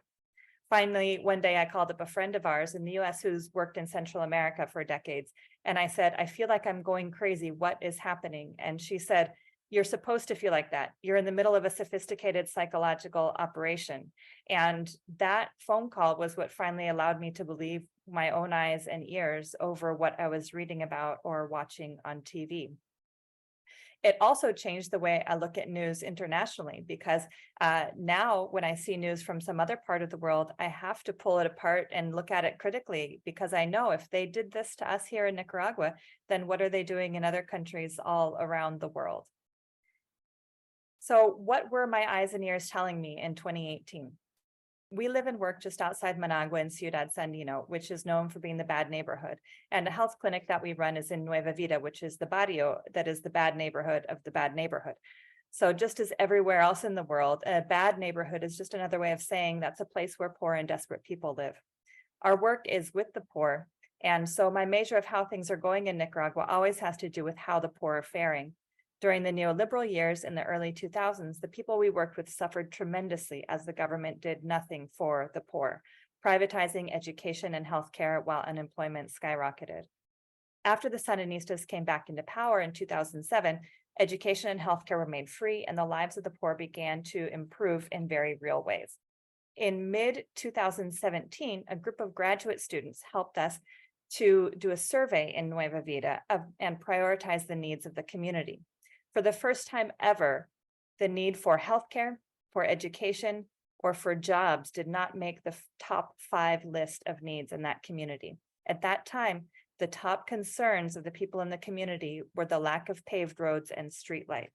Finally, one day I called up a friend of ours in the US who's worked in Central America for decades. And I said, I feel like I'm going crazy. What is happening? And she said, you're supposed to feel like that. You're in the middle of a sophisticated psychological operation. And that phone call was what finally allowed me to believe my own eyes and ears over what I was reading about or watching on TV. It also changed the way I look at news internationally, because now when I see news from some other part of the world, I have to pull it apart and look at it critically, because I know if they did this to us here in Nicaragua, then what are they doing in other countries all around the world? So what were my eyes and ears telling me in 2018? We live and work just outside Managua in Ciudad Sandino, which is known for being the bad neighborhood. And a health clinic that we run is in Nueva Vida, which is the barrio that is the bad neighborhood of the bad neighborhood. So just as everywhere else in the world, a bad neighborhood is just another way of saying that's a place where poor and desperate people live. Our work is with the poor. And so my measure of how things are going in Nicaragua always has to do with how the poor are faring. During the neoliberal years in the early 2000s, the people we worked with suffered tremendously as the government did nothing for the poor, privatizing education and healthcare while unemployment skyrocketed. After the Sandinistas came back into power in 2007, education and healthcare were made free, and the lives of the poor began to improve in very real ways. In mid-2017, a group of graduate students helped us to do a survey in Nueva Vida and prioritize the needs of the community. For the first time ever, the need for healthcare, for education, or for jobs did not make the top 5 list of needs in that community. At that time, the top concerns of the people in the community were the lack of paved roads and streetlights.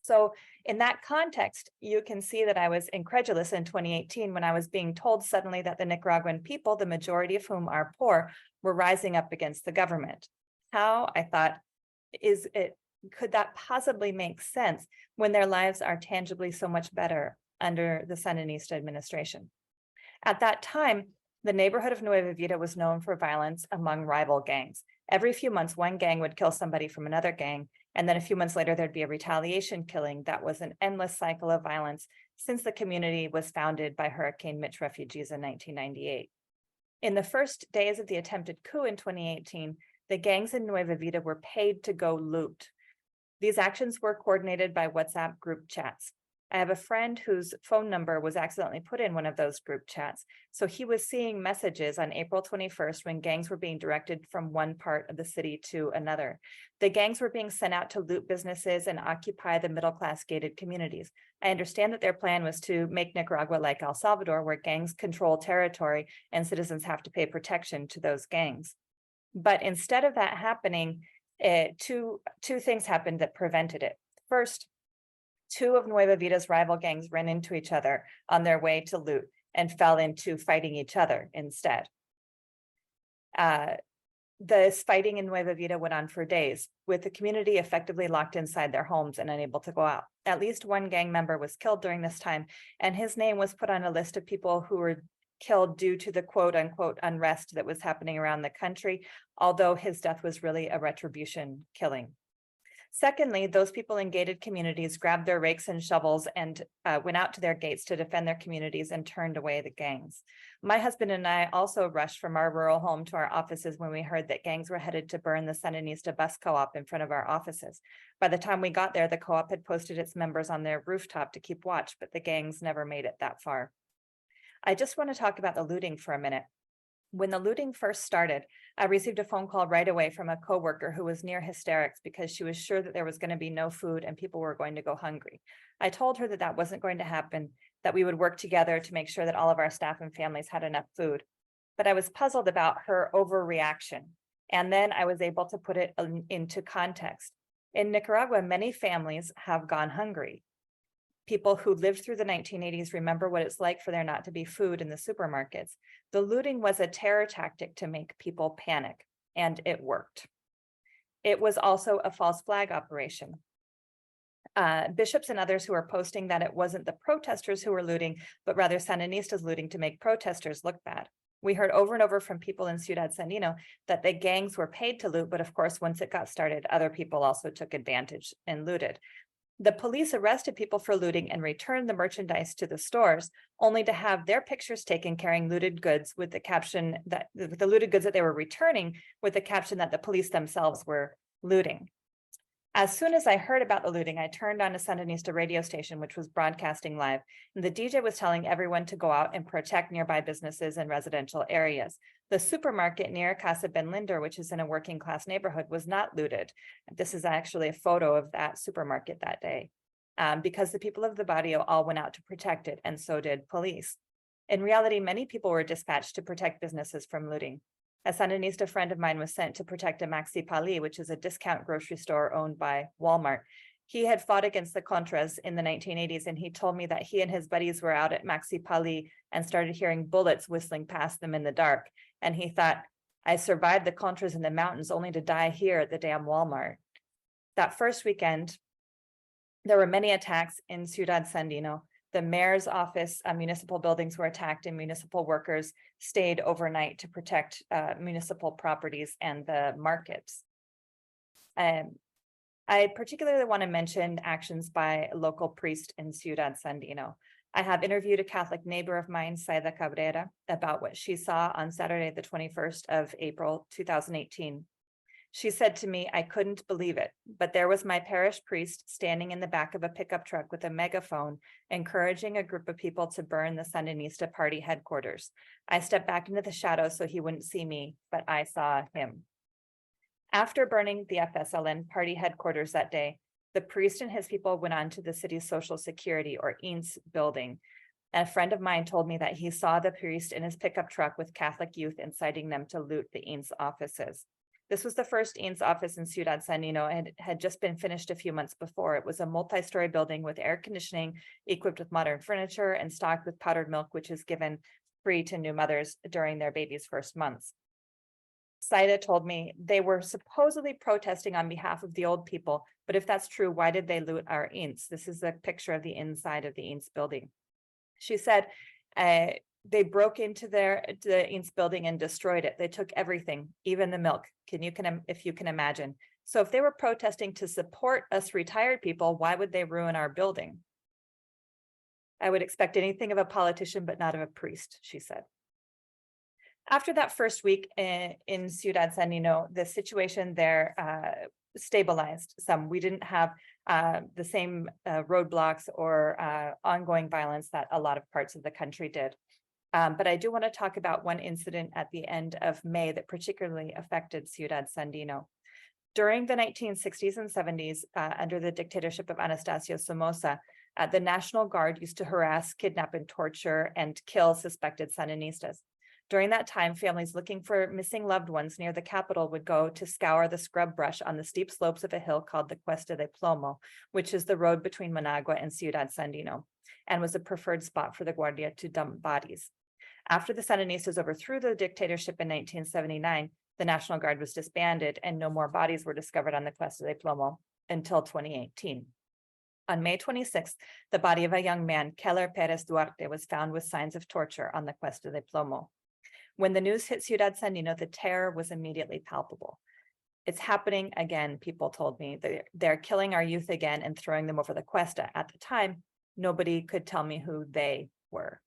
So in that context, you can see that I was incredulous in 2018 when I was being told suddenly that the Nicaraguan people, the majority of whom are poor, were rising up against the government. How, I thought, could that possibly make sense when their lives are tangibly so much better under the Sandinista administration? At that time, the neighborhood of Nueva Vida was known for violence among rival gangs. Every few months, one gang would kill somebody from another gang, and then a few months later, there'd be a retaliation killing. That was an endless cycle of violence since the community was founded by Hurricane Mitch refugees in 1998. In the first days of the attempted coup in 2018, the gangs in Nueva Vida were paid to go loot. These actions were coordinated by WhatsApp group chats. I have a friend whose phone number was accidentally put in one of those group chats. So he was seeing messages on April 21st when gangs were being directed from one part of the city to another. The gangs were being sent out to loot businesses and occupy the middle-class gated communities. I understand that their plan was to make Nicaragua like El Salvador, where gangs control territory and citizens have to pay protection to those gangs. But instead of that happening, two things happened that prevented it. First, 2 of Nueva Vida's rival gangs ran into each other on their way to loot and fell into fighting each other instead. This fighting in Nueva Vida went on for days, with the community effectively locked inside their homes and unable to go out. At least one gang member was killed during this time, and his name was put on a list of people who were killed due to the quote unquote unrest that was happening around the country, although his death was really a retribution killing. Secondly, those people in gated communities grabbed their rakes and shovels and went out to their gates to defend their communities and turned away the gangs. My husband and I also rushed from our rural home to our offices when we heard that gangs were headed to burn the Sandinista bus co-op in front of our offices. By the time we got there, the co-op had posted its members on their rooftop to keep watch, but the gangs never made it that far. I just want to talk about the looting for a minute. When the looting first started, I received a phone call right away from a coworker who was near hysterics because she was sure that there was going to be no food and people were going to go hungry. I told her that that wasn't going to happen, that we would work together to make sure that all of our staff and families had enough food. But I was puzzled about her overreaction. And then I was able to put it into context. In Nicaragua, many families have gone hungry. People who lived through the 1980s remember what it's like for there not to be food in the supermarkets. The looting was a terror tactic to make people panic, and it worked. It was also a false flag operation. Bishops and others who are posting that it wasn't the protesters who were looting, but rather Sandinistas looting to make protesters look bad. We heard over and over from people in Ciudad Sandino that the gangs were paid to loot, but of course, once it got started, other people also took advantage and looted. The police arrested people for looting and returned the merchandise to the stores, only to have their pictures taken carrying looted goods with the caption that the looted goods that they were returning with the caption that the police themselves were looting. As soon as I heard about the looting, I turned on a Sandinista radio station, which was broadcasting live, and the DJ was telling everyone to go out and protect nearby businesses and residential areas. The supermarket near Casa Ben Linder, which is in a working class neighborhood, was not looted. This is actually a photo of that supermarket that day, because the people of the barrio all went out to protect it, and so did police. In reality, many people were dispatched to protect businesses from looting. A Sandinista friend of mine was sent to protect a Maxi Pali, which is a discount grocery store owned by Walmart. He had fought against the Contras in the 1980s, and he told me that he and his buddies were out at Maxi Pali and started hearing bullets whistling past them in the dark. And he thought, I survived the Contras in the mountains only to die here at the damn Walmart. That first weekend, there were many attacks in Ciudad Sandino. The mayor's office, municipal buildings were attacked, and municipal workers stayed overnight to protect municipal properties and the markets. I particularly want to mention actions by a local priest in Ciudad Sandino. I have interviewed a Catholic neighbor of mine, Saida Cabrera, about what she saw on Saturday, the 21st of April, 2018. She said to me, I couldn't believe it, but there was my parish priest standing in the back of a pickup truck with a megaphone, encouraging a group of people to burn the Sandinista party headquarters. I stepped back into the shadows so he wouldn't see me, but I saw him. After burning the FSLN party headquarters that day, the priest and his people went on to the city's Social Security, or EANS, building. A friend of mine told me that he saw the priest in his pickup truck with Catholic youth, inciting them to loot the EANS offices. This was the first EANS office in Ciudad Sandino and had just been finished a few months before. It was a multi-story building with air conditioning, equipped with modern furniture, and stocked with powdered milk, which is given free to new mothers during their baby's first months. Saida told me they were supposedly protesting on behalf of the old people, but if that's true, why did they loot our EANS? This is a picture of the inside of the EANS building. She said, they broke into the EANS building and destroyed it. They took everything, even the milk. If you can imagine. So if they were protesting to support us retired people, why would they ruin our building? I would expect anything of a politician, but not of a priest, she said. After that first week in Ciudad Sandino, the situation there stabilized some. We didn't have the same roadblocks or ongoing violence that a lot of parts of the country did. But I do want to talk about one incident at the end of May that particularly affected Ciudad Sandino. During the 1960s and 70s, under the dictatorship of Anastasio Somoza, the National Guard used to harass, kidnap, and torture and kill suspected Sandinistas. During that time, families looking for missing loved ones near the capital would go to scour the scrub brush on the steep slopes of a hill called the Cuesta de Plomo, which is the road between Managua and Ciudad Sandino, and was a preferred spot for the Guardia to dump bodies. After the Sandinistas overthrew the dictatorship in 1979, the National Guard was disbanded and no more bodies were discovered on the Cuesta de Plomo until 2018. On May 26th, the body of a young man, Keller Perez Duarte, was found with signs of torture on the Cuesta de Plomo. When the news hit Ciudad Sandino, the terror was immediately palpable. It's happening again, people told me. They're killing our youth again and throwing them over the Cuesta. At the time, nobody could tell me who they were.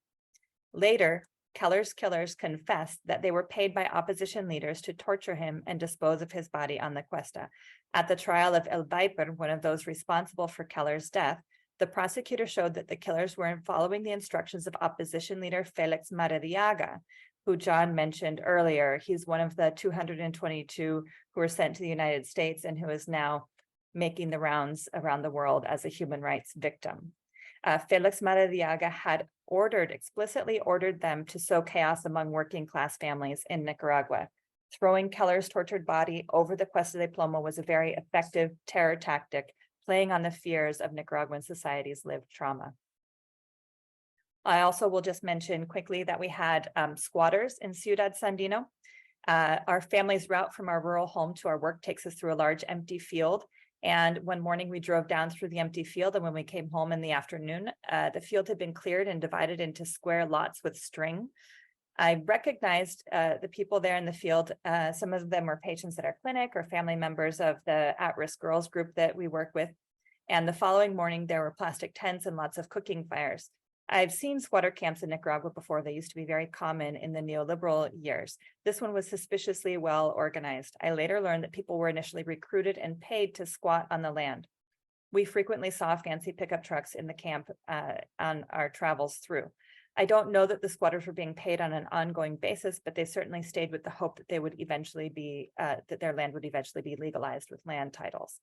Later, Keller's killers confessed that they were paid by opposition leaders to torture him and dispose of his body on the Cuesta. At the trial of El Viper, one of those responsible for Keller's death, the prosecutor showed that the killers were following the instructions of opposition leader Felix Maradiaga, who John mentioned earlier. He's one of the 222 who were sent to the United States and who is now making the rounds around the world as a human rights victim. Felix Maradiaga had explicitly ordered them to sow chaos among working class families in Nicaragua Throwing Keller's tortured body over the Cuesta de Plomo was a very effective terror tactic, playing on the fears of Nicaraguan society's lived trauma. I also will just mention quickly that we had squatters in Ciudad Sandino. Our family's route from our rural home to our work takes us through a large empty field. And one morning we drove down through the empty field, and when we came home in the afternoon, the field had been cleared and divided into square lots with string. I recognized the people there in the field. Some of them were patients at our clinic or family members of the at-risk girls group that we work with. And the following morning, there were plastic tents and lots of cooking fires. I've seen squatter camps in Nicaragua before. They used to be very common in the neoliberal years. This one was suspiciously well organized. I later learned that people were initially recruited and paid to squat on the land. We frequently saw fancy pickup trucks in the camp on our travels through. I don't know that the squatters were being paid on an ongoing basis, but they certainly stayed with the hope that they would eventually be, that their land would eventually be legalized with land titles.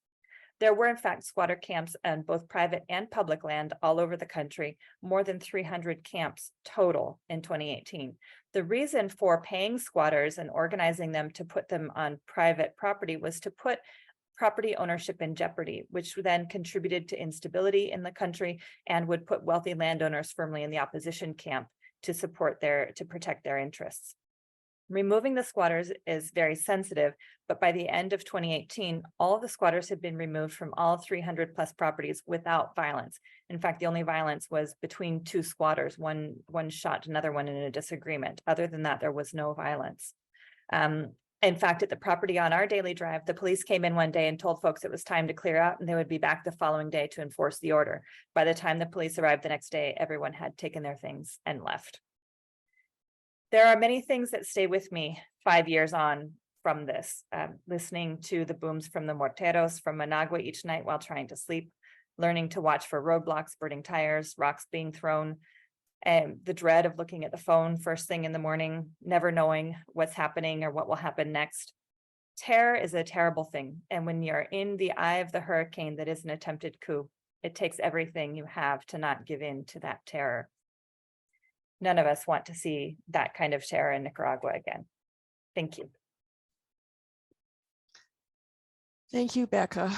There were, in fact, squatter camps on both private and public land all over the country, more than 300 camps total in 2018. The reason for paying squatters and organizing them to put them on private property was to put property ownership in jeopardy, which then contributed to instability in the country and would put wealthy landowners firmly in the opposition camp to protect their interests. Removing the squatters is very sensitive, but by the end of 2018, all of the squatters had been removed from all 300 plus properties without violence. In fact, the only violence was between two squatters. One shot another one in a disagreement. Other than that, there was no violence. In fact, at the property on our daily drive, the police came in one day and told folks it was time to clear out, and they would be back the following day to enforce the order. By the time the police arrived the next day, everyone had taken their things and left. There are many things that stay with me 5 years on from this, listening to the booms from the morteros from Managua each night while trying to sleep, learning to watch for roadblocks, burning tires, rocks being thrown, and the dread of looking at the phone first thing in the morning, never knowing what's happening or what will happen next. Terror is a terrible thing. And when you're in the eye of the hurricane that is an attempted coup, it takes everything you have to not give in to that terror. None of us want to see that kind of terror in Nicaragua again. Thank you. Thank you, Becca.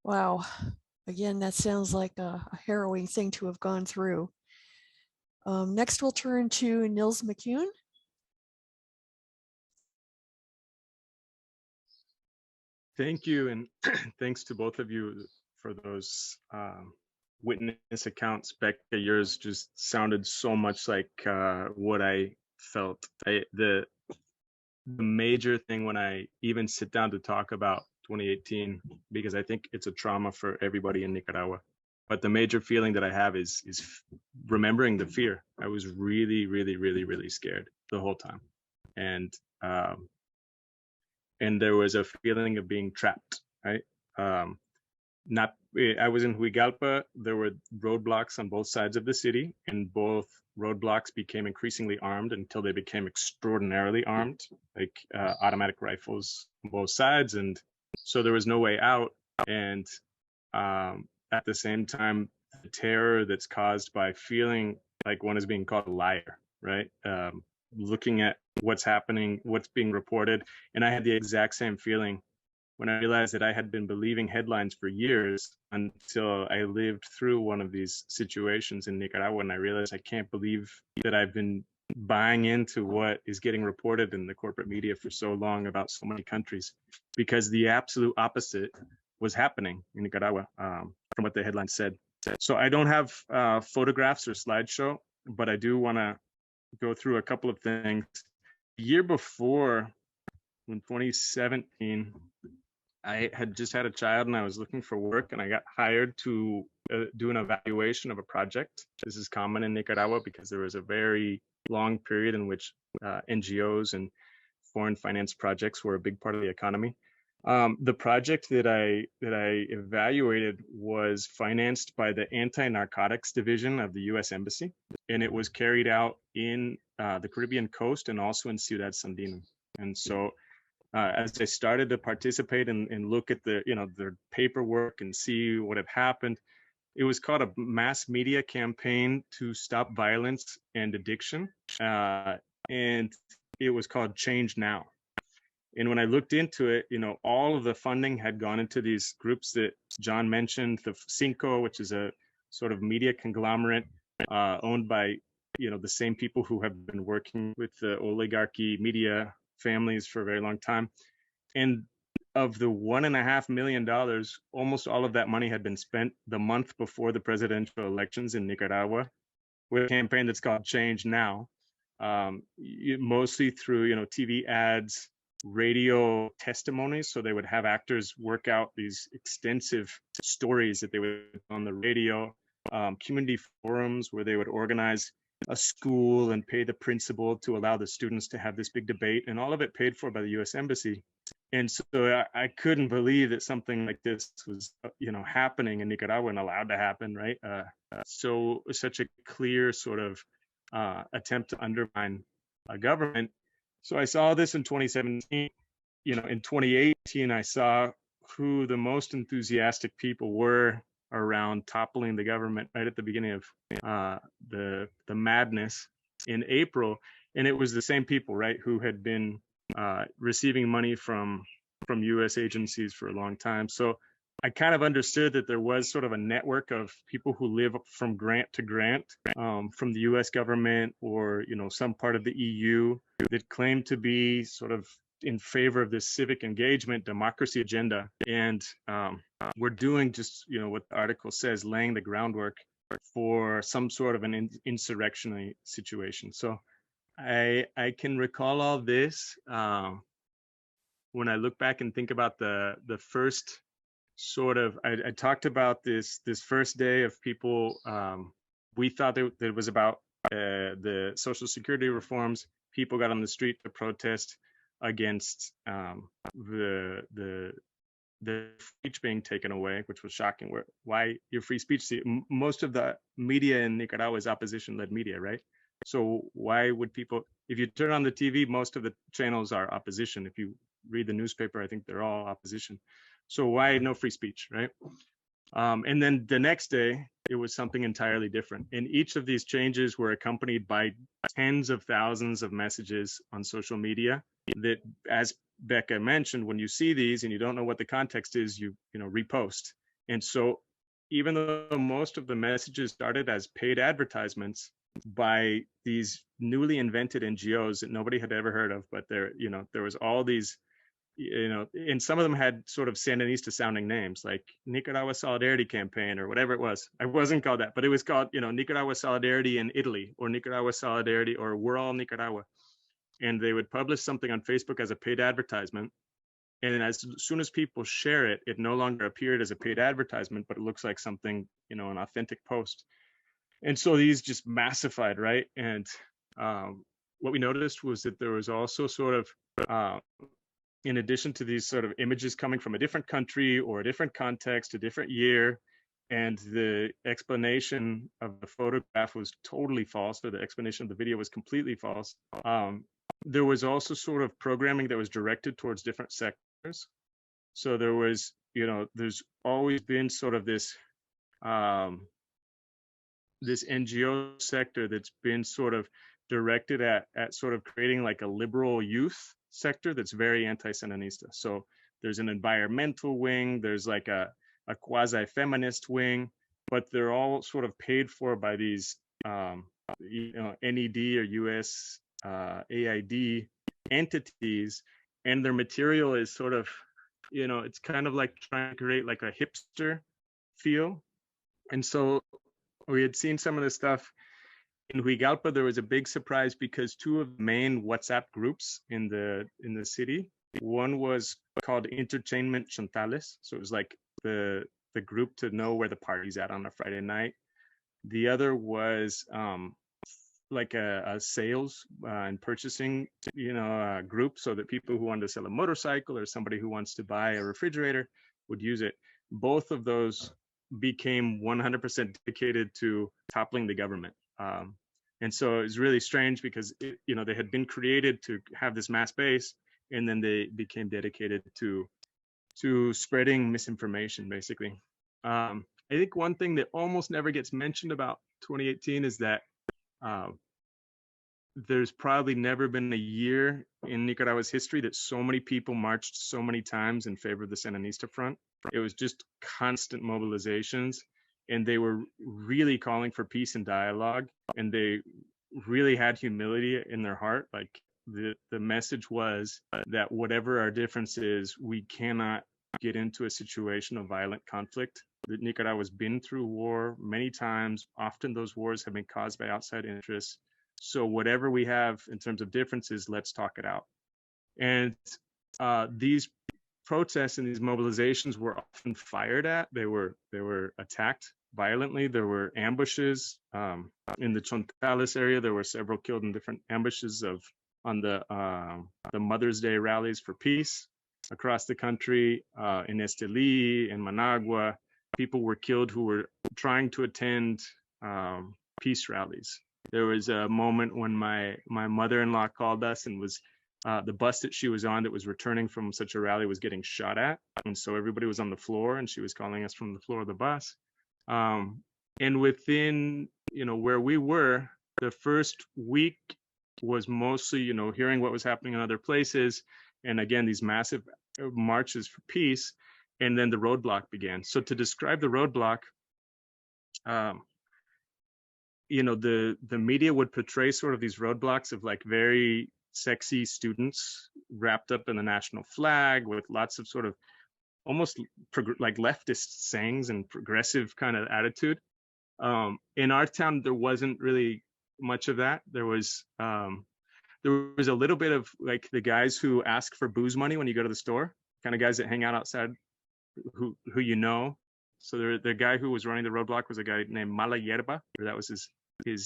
Wow. Again, that sounds like a harrowing thing to have gone through. Next, we'll turn to Nils McCune. Thank you, and thanks to both of you for those witness accounts. Becca, yours just sounded so much like what I felt. The major thing when I even sit down to talk about 2018, because I think it's a trauma for everybody in Nicaragua, but the major feeling that I have is remembering the fear. I was really, really, really, really scared the whole time, and there was a feeling of being trapped, right? I was in Huigalpa. There were roadblocks on both sides of the city, and both roadblocks became increasingly armed until they became extraordinarily armed, like automatic rifles on both sides. And so there was no way out. And at the same time, the terror that's caused by feeling like one is being called a liar, right? Looking at what's happening, what's being reported. And I had the exact same feeling when I realized that I had been believing headlines for years until I lived through one of these situations in Nicaragua, and I realized I can't believe that I've been buying into what is getting reported in the corporate media for so long about so many countries, because the absolute opposite was happening in Nicaragua from what the headline said. So I don't have photographs or slideshow, but I do want to go through a couple of things. The year before, in 2017, I had just had a child and I was looking for work, and I got hired to do an evaluation of a project. This is common in Nicaragua because there was a very long period in which NGOs and foreign finance projects were a big part of the economy. The project that I evaluated was financed by the anti-narcotics division of the U.S. Embassy, and it was carried out in the Caribbean coast and also in Ciudad Sandino. And so as I started to participate and look at the, their paperwork and see what had happened, it was called a mass media campaign to stop violence and addiction. And it was called Change Now. And when I looked into it, all of the funding had gone into these groups that John mentioned, the Cinco, which is a sort of media conglomerate owned by, the same people who have been working with the oligarchy media families for a very long time. And of the $1.5 million, almost all of that money had been spent the month before the presidential elections in Nicaragua with a campaign that's called Change Now, mostly through, TV ads, radio testimonies. So they would have actors work out these extensive stories that they would on the radio, community forums where they would organize a school and pay the principal to allow the students to have this big debate, and all of it paid for by the U.S. Embassy. And so I couldn't believe that something like this was, happening in Nicaragua and allowed to happen, right? So such a clear sort of attempt to undermine a government. So I saw this in 2017. In 2018, I saw who the most enthusiastic people were around toppling the government right at the beginning of the madness in April. And it was the same people, right, who had been receiving money from U.S. agencies for a long time. So I kind of understood that there was sort of a network of people who live from grant to grant from the U.S. government or, some part of the EU that claimed to be sort of in favor of this civic engagement democracy agenda. And we're doing just, what the article says, laying the groundwork for some sort of an insurrectionary situation. So I can recall all this when I look back and think about the first sort of, I talked about this first day of people, we thought that it was about the Social Security reforms. People got on the street to protest against the speech being taken away, which was shocking. Why your free speech? See, most of the media in Nicaragua is opposition-led media, right? So why would people, if you turn on the TV, most of the channels are opposition. If you read the newspaper, I think they're all opposition. So why no free speech, right? And then the next day, it was something entirely different. And each of these changes were accompanied by tens of thousands of messages on social media that, as Becca mentioned, when you see these and you don't know what the context is, you repost. And so even though most of the messages started as paid advertisements by these newly invented NGOs that nobody had ever heard of, but there was all these, and some of them had sort of Sandinista sounding names like Nicaragua Solidarity Campaign or whatever it was. I wasn't called that, but it was called, Nicaragua Solidarity in Italy or Nicaragua Solidarity or We're All Nicaragua. And they would publish something on Facebook as a paid advertisement. And as soon as people share it, it no longer appeared as a paid advertisement, but it looks like something, an authentic post. And so these just massified, right? And what we noticed was that there was also sort of, in addition to these sort of images coming from a different country or a different context, a different year, and the explanation of the photograph was totally false, or the explanation of the video was completely false. There was also sort of programming that was directed towards different sectors. So there was, there's always been sort of this this NGO sector that's been sort of directed at sort of creating like a liberal youth sector that's very anti-Sandinista. So there's an environmental wing, there's like a quasi-feminist wing, but they're all sort of paid for by these NED or US AID entities, and their material is sort of, it's kind of like trying to create like a hipster feel. And so we had seen some of this stuff in Huigalpa. There was a big surprise because two of the main WhatsApp groups in the city, one was called Entertainment Chantales. So it was like the group to know where the party's at on a Friday night. The other was like a sales and purchasing, group, so that people who wanted to sell a motorcycle or somebody who wants to buy a refrigerator would use it. Both of those became 100% dedicated to toppling the government. And so it was really strange because, they had been created to have this mass base, and then they became dedicated to spreading misinformation, basically. I think one thing that almost never gets mentioned about 2018 is that there's probably never been a year in Nicaragua's history that so many people marched so many times in favor of the Sandinista front. It was just constant mobilizations, and they were really calling for peace and dialogue, and they really had humility in their heart. Like the message was that whatever our difference is, we cannot get into a situation of violent conflict. That Nicaragua's been through war many times. Often those wars have been caused by outside interests. So whatever we have in terms of differences, let's talk it out. And these protests and these mobilizations were often fired at. They were attacked violently. There were ambushes in the Chontales area. There were several killed in different ambushes on the Mother's Day rallies for peace across the country. In Esteli, in Managua, people were killed who were trying to attend peace rallies. There was a moment when my mother-in-law called us and was the bus that she was on that was returning from such a rally was getting shot at. And so everybody was on the floor, and she was calling us from the floor of the bus. And within, where we were, the first week was mostly, hearing what was happening in other places. And again, these massive marches for peace. And then the roadblock began. So to describe the roadblock, the media would portray sort of these roadblocks of like very sexy students wrapped up in the national flag with lots of sort of almost like leftist sayings and progressive kind of attitude. In our town, there wasn't really much of that. There was a little bit of like the guys who ask for booze money when you go to the store, kind of guys that hang out outside who So the guy who was running the roadblock was a guy named Mala Yerba, or that was his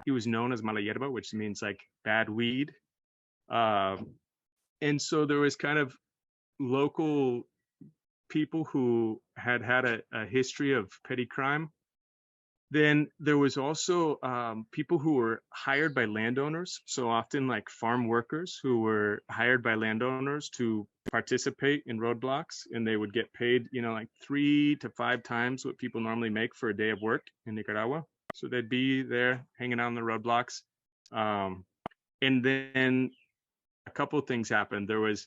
he was known as Mala Yerba, which means like bad weed. And so there was kind of local people who had a history of petty crime. Then there was also people who were hired by landowners. So often like farm workers who were hired by landowners to participate in roadblocks, and they would get paid, like 3 to 5 times what people normally make for a day of work in Nicaragua. So they'd be there hanging out on the roadblocks. And then a couple of things happened. There was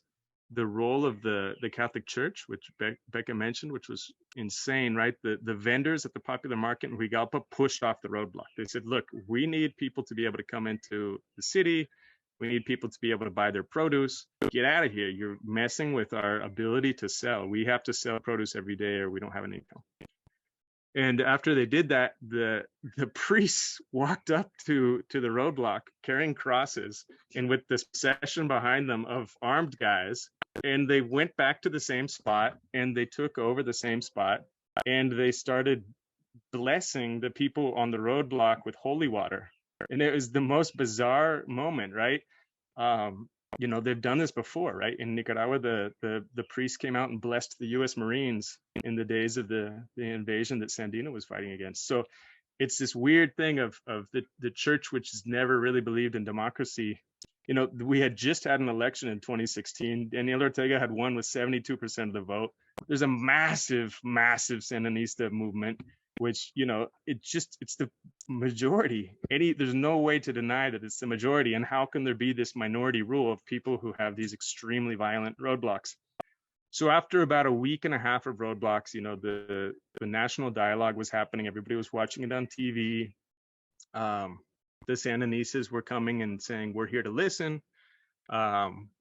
the role of the Catholic Church, which Becca mentioned, which was insane, right? The vendors at the popular market in Huigalpa pushed off the roadblock. They said, look, we need people to be able to come into the city. We need people to be able to buy their produce. Get out of here. You're messing with our ability to sell. We have to sell produce every day or we don't have an income. And after they did that, the priests walked up to the roadblock carrying crosses and with this procession behind them of armed guys. And they went back to the same spot and they took over the same spot and they started blessing the people on the roadblock with holy water. And it was the most bizarre moment, right? They've done this before, right? In Nicaragua, the priests came out and blessed the U.S. Marines in the days of the invasion that Sandino was fighting against. So it's this weird thing of the church, which has never really believed in democracy. We had just had an election in 2016. Daniel Ortega had won with 72% of the vote. There's a massive, massive Sandinista movement, which, it's the majority. There's no way to deny that it's the majority. And how can there be this minority rule of people who have these extremely violent roadblocks? So after about a week and a half of roadblocks, the national dialogue was happening. Everybody was watching it on TV. The Sandinistas were coming and saying, we're here to listen.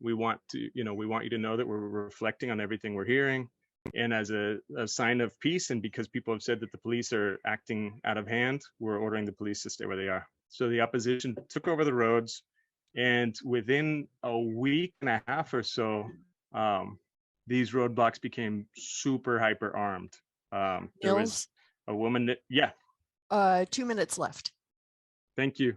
We want you to know that we're reflecting on everything we're hearing. And as a sign of peace, and because people have said that the police are acting out of hand, we're ordering the police to stay where they are. So the opposition took over the roads. And within a week and a half or so, these roadblocks became super hyper armed. There was a woman that, 2 minutes left. Thank you.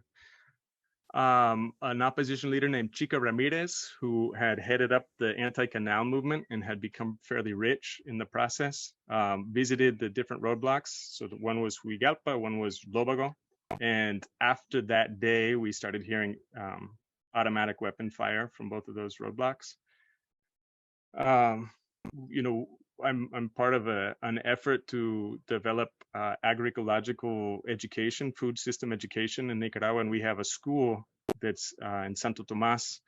An opposition leader named Chica Ramirez, who had headed up the anti-canal movement and had become fairly rich in the process, visited the different roadblocks. So one was Huigalpa, one was Lobago. And after that day, we started hearing automatic weapon fire from both of those roadblocks. I'm part of an effort to develop agroecological education, food system education in Nicaragua, and we have a school that's in Santo Tomas,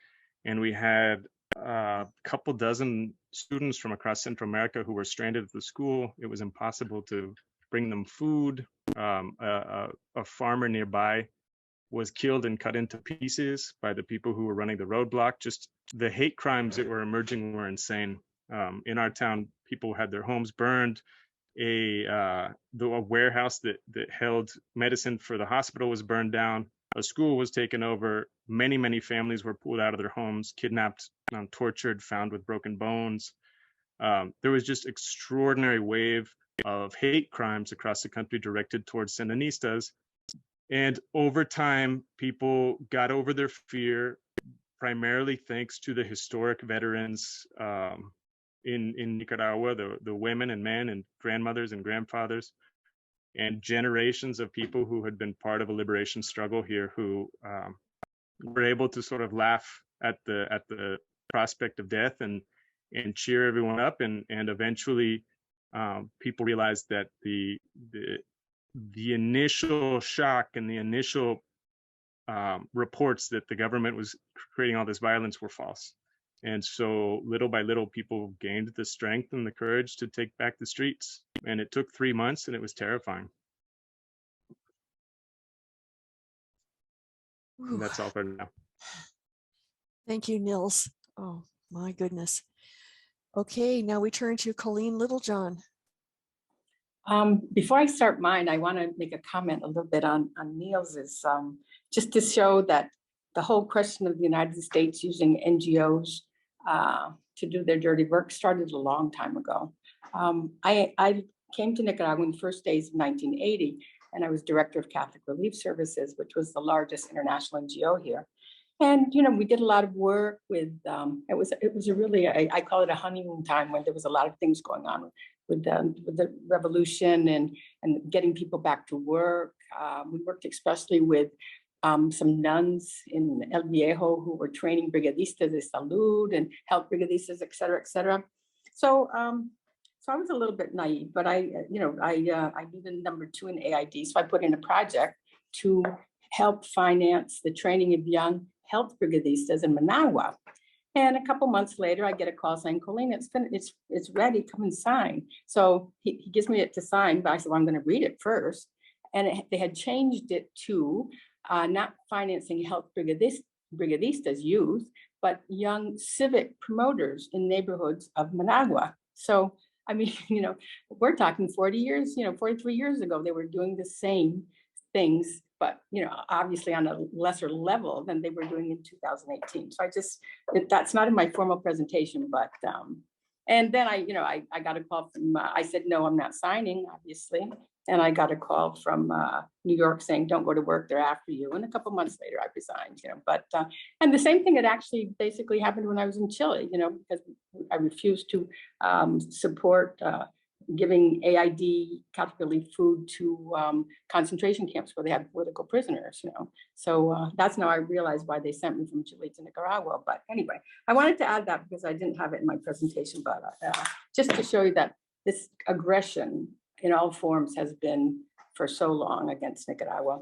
and we had a couple dozen students from across Central America who were stranded at the school. It was impossible to bring them food. A farmer nearby was killed and cut into pieces by the people who were running the roadblock. Just the hate crimes that were emerging were insane. In our town, people had their homes burned. A warehouse that held medicine for the hospital was burned down. A school was taken over. Many families were pulled out of their homes, kidnapped, tortured, found with broken bones. There was just extraordinary wave of hate crimes across the country directed towards Sandinistas. And over time, people got over their fear, primarily thanks to the historic veterans in Nicaragua, the women and men and grandmothers and grandfathers, and generations of people who had been part of a liberation struggle here, who were able to sort of laugh at the prospect of death and cheer everyone up, and eventually people realized that the initial shock and the initial reports that the government was creating all this violence were false. And so little by little, people gained the strength and the courage to take back the streets. And it took 3 months, and it was terrifying. And that's all for now. Thank you, Nils. Oh, my goodness. Okay, now we turn to Coleen Littlejohn. Before I start mine, I want to make a comment a little bit on Nils's, just to show that the whole question of the United States using NGOs to do their dirty work started a long time ago. I came to Nicaragua in the first days of 1980, and I was director of Catholic Relief Services, which was the largest international NGO here. And, you know, we did a lot of work with, it was a really, I call it a honeymoon time, when there was a lot of things going on with the revolution and getting people back to work. We worked especially with some nuns in El Viejo who were training brigadistas de salud and health brigadistas, et cetera, et cetera. So, so I was a little bit naive, but I needed number 2 in AID. So I put in a project to help finance the training of young health brigadistas in Managua. And a couple months later, I get a call saying, Coleen, it's ready, come and sign. So he gives me it to sign, but I said, well, I'm going to read it first. And they had changed it to not financing health brigadistas youth, but young civic promoters in neighborhoods of Managua. So, I mean, you know, we're talking 40 years, 43 years ago, they were doing the same things, but, obviously on a lesser level than they were doing in 2018. So that's not in my formal presentation, but, and then I got a call from, I said, no, I'm not signing, obviously. And I got a call from New York saying, don't go to work, they're after you. And a couple months later, I resigned, but, and the same thing had actually basically happened when I was in Chile, because I refused to support giving AID Catholic Relief food to concentration camps where they had political prisoners, So that's now I realized why they sent me from Chile to Nicaragua. But anyway, I wanted to add that because I didn't have it in my presentation, but just to show you that this aggression in all forms has been for so long against Nicaragua.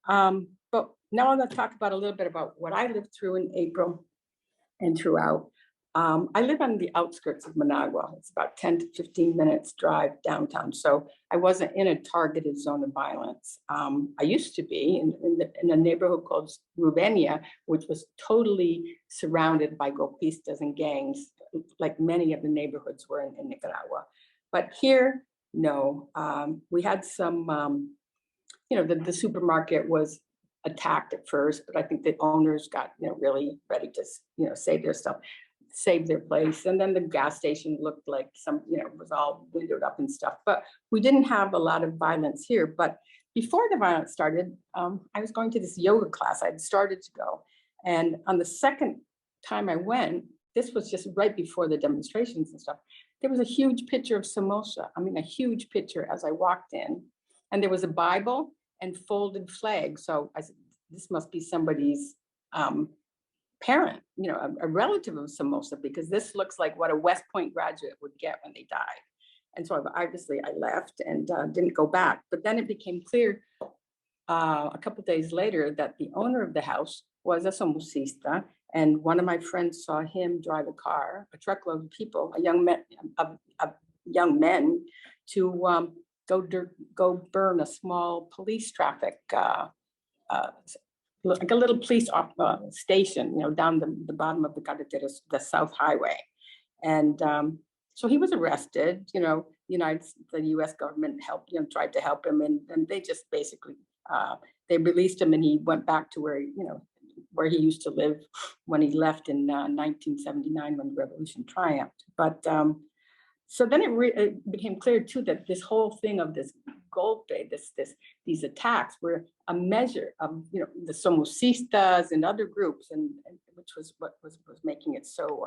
But now I'm going to talk about a little bit about what I lived through in April and throughout. I live on the outskirts of Managua. It's about 10 to 15 minutes drive downtown. So I wasn't in a targeted zone of violence. I used to be in a neighborhood called Rubenia, which was totally surrounded by golpistas and gangs, like many of the neighborhoods were in Nicaragua. But here, no, we had some, the supermarket was attacked at first, but I think the owners got, really ready to, save their place. And then the gas station looked like some, was all windowed up and stuff, but we didn't have a lot of violence here. But before the violence started, I was going to this yoga class. I'd started to go. And on the second time I went, this was just right before the demonstrations and stuff. There was a huge picture of Somoza. I mean, a huge picture as I walked in, and there was a Bible and folded flags. So I said, this must be somebody's parent, a relative of Somoza, because this looks like what a West Point graduate would get when they died. And so obviously I left and didn't go back. But then it became clear a couple of days later that the owner of the house was a Somocista. And one of my friends saw him drive a car, a truckload of people, young men, to go burn a small police traffic, like a little police station, down the bottom of the carreteras, the South Highway. And so he was arrested. The U.S. government helped, tried to help him, and they just basically they released him, and he went back to where he used to live when he left in 1979 when the revolution triumphed. But so then it became clear too that this whole thing of this golpe, these attacks were a measure of the Somocistas and other groups, and which was what was making it so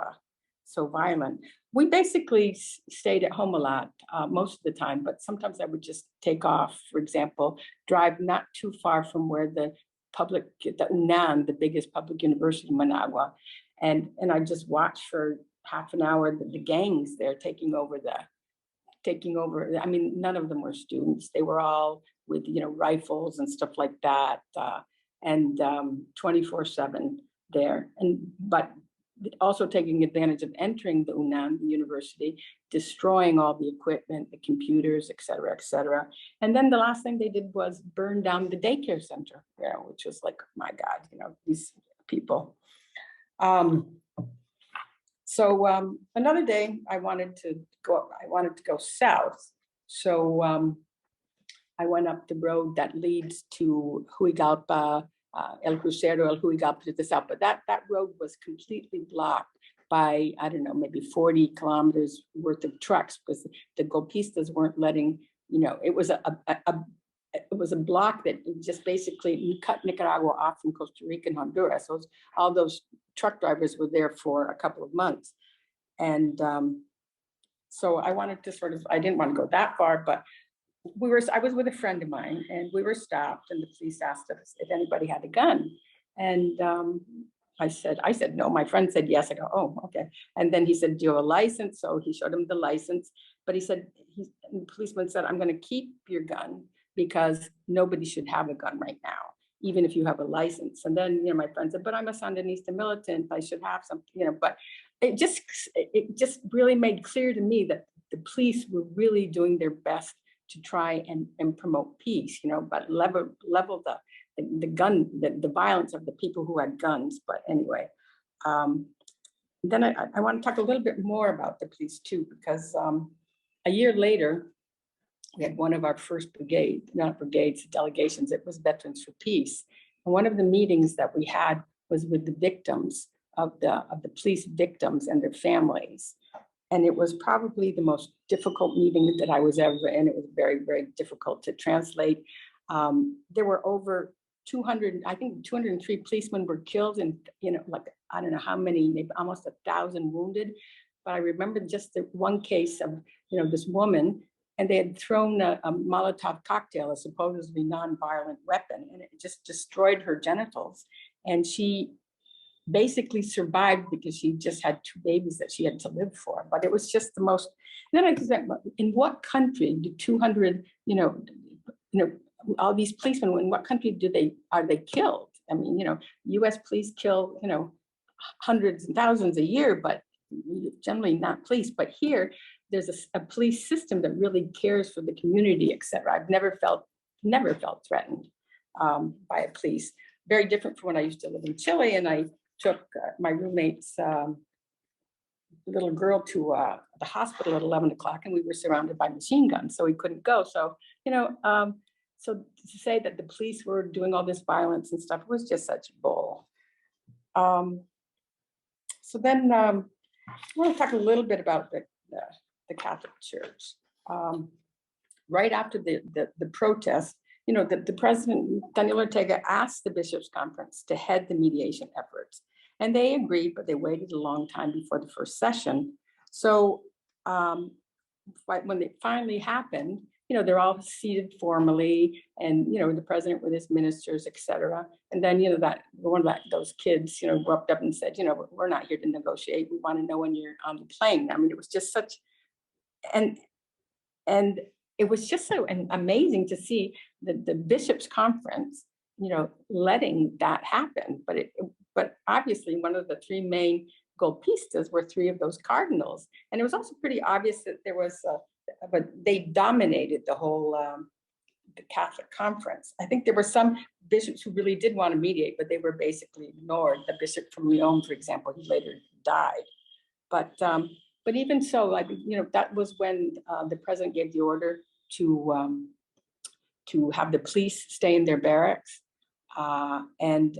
violent. We basically stayed at home a lot most of the time, but sometimes I would just take off. For example, drive not too far from where the UNAM, the biggest public university in Managua, and I just watch for half an hour the gangs there taking over. I mean, none of them were students. They were all with rifles and stuff like that, and 24/7 there. But also taking advantage of entering the UNAM, the university, destroying all the equipment, the computers, et cetera, et cetera. And then the last thing they did was burn down the daycare center, which was like, my God, these people. So another day I wanted to go south. So I went up the road that leads to Huigalpa, El Crucero, El Huigalpa to the south, but that road was completely blocked by, I don't know, maybe 40 kilometers worth of trucks, because the golpistas weren't letting, it was a block that just basically cut Nicaragua off from Costa Rica and Honduras. So all those truck drivers were there for a couple of months. And so I wanted to I didn't want to go that far, but I was with a friend of mine, and we were stopped, and the police asked us if anybody had a gun. And I said, no. My friend said, yes. I go, oh, okay. And then he said, do you have a license? So he showed him the license, but he said, the policeman said, I'm going to keep your gun because nobody should have a gun right now, even if you have a license. And then, my friend said, but I'm a Sandinista militant. I should have something, but it just really made clear to me that the police were really doing their best to try and promote peace, but level the gun, the violence of the people who had guns. But anyway, then I want to talk a little bit more about the police too, because a year later, we had one of our first delegations, it was Veterans for Peace. And one of the meetings that we had was with the victims of the police victims and their families. And it was probably the most difficult meeting that I was ever in. It was very, very difficult to translate. There were over 200, I think 203 policemen were killed, and I don't know how many, maybe almost 1,000 wounded. But I remember just the one case of this woman, and they had thrown a Molotov cocktail, a supposedly non-violent weapon, and it just destroyed her genitals. And she basically survived because she just had 2 babies that she had to live for. But it was just the most. Then I said, in what country do 200, all these policemen, in what country are they killed? I mean, U.S. police kill, hundreds and thousands a year, but generally not police. But here, there's a police system that really cares for the community, et cetera. I've never felt threatened by a police. Very different from when I used to live in Chile, and I took my roommate's little girl to the hospital at 11 o'clock, and we were surrounded by machine guns, so we couldn't go. So, so to say that the police were doing all this violence and stuff was just such bull. So then I want to talk a little bit about the Catholic Church. Right after the protest, the president, Daniel Ortega, asked the Bishops' Conference to head the mediation efforts. And they agreed, but they waited a long time before the first session. So when it finally happened, they're all seated formally, and, the president with his ministers, et cetera. And then, that one of those kids, walked up and said, we're not here to negotiate. We want to know when you're on the plane. I mean, it was just such, and it was just so amazing to see the bishops' conference, letting that happen. But obviously, one of the three main golpistas were three of those cardinals. And it was also pretty obvious that there was, but they dominated the whole the Catholic conference. I think there were some bishops who really did want to mediate, but they were basically ignored. The bishop from Lyon, for example, he later died. But even so, that was when the president gave the order to have the police stay in their barracks, and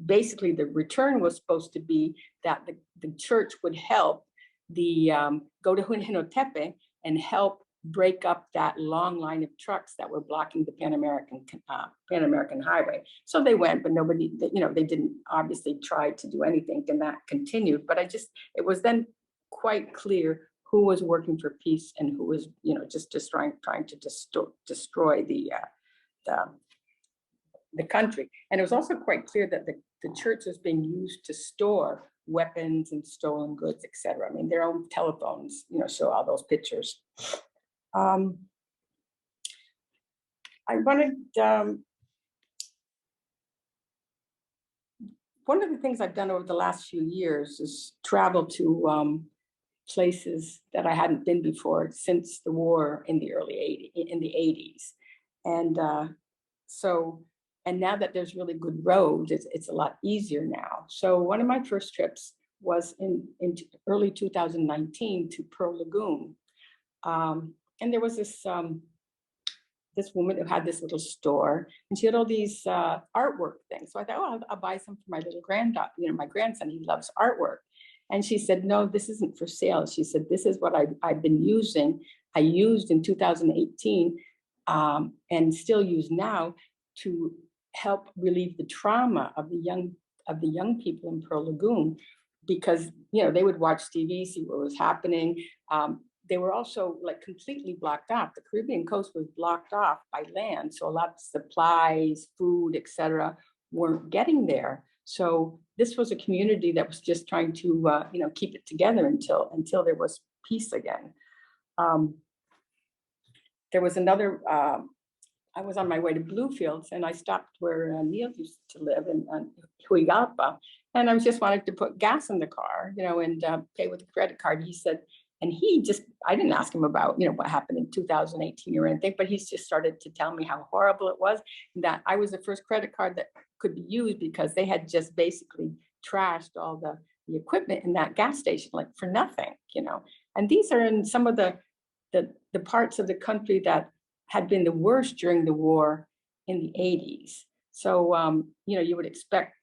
basically the return was supposed to be that the church would help go to Jinotepe and help break up that long line of trucks that were blocking the Pan American highway. So they went, but nobody, they didn't obviously try to do anything, and that continued. But it was then quite clear who was working for peace and who was, just trying to destroy the country. And it was also quite clear that the church was being used to store weapons and stolen goods, et cetera. I mean, their own telephones, show all those pictures. I wanted, one of the things I've done over the last few years is travel to places that I hadn't been before since the war in the early 80s. And and now that there's really good roads, it's a lot easier now. So one of my first trips was in early 2019 to Pearl Lagoon. And there was this woman who had this little store, and she had all these artwork things. So I thought, I'll buy some for my little granddaughter, my grandson, he loves artwork. And she said, no, this isn't for sale. She said, this is what I've been using. I used in 2018 and still use now to help relieve the trauma of the young people in Pearl Lagoon, because they would watch TV, see what was happening. They were also completely blocked off. The Caribbean coast was blocked off by land, so a lot of supplies, food, etc., weren't getting there. So this was a community that was just trying to keep it together until there was peace again. There was another. I was on my way to Bluefields, and I stopped where Neil used to live in Huigalpa, and I was just wanted to put gas in the car, and pay with a credit card. He said, and I didn't ask him about, what happened in 2018 or anything, but he's just started to tell me how horrible it was, and that I was the first credit card that could be used because they had just basically trashed all the equipment in that gas station, for nothing, And these are in some of the parts of the country that had been the worst during the war in the 80s. So, you would expect,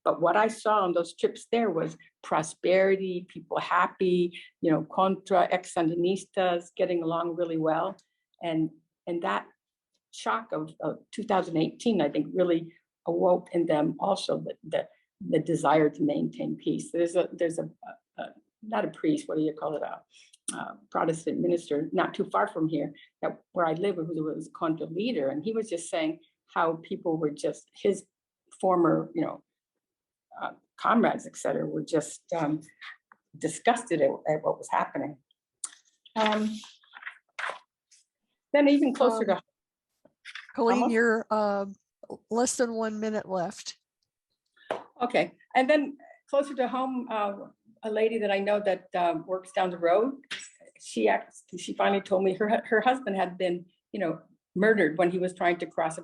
but what I saw on those trips there was prosperity, people happy, contra ex-Sandinistas getting along really well. And that shock of 2018, I think, really awoke in them also the desire to maintain peace. There's a not a priest, what do you call it? Protestant minister not too far from here, where I live, who was a contra leader, and he was just saying how people were just, his former, comrades, et cetera, were just disgusted at what was happening. Then even closer to Coleen, you're less than 1 minute left. Okay, and then closer to home, a lady that I know that works down the road, she finally told me her husband had been, murdered when he was trying to cross a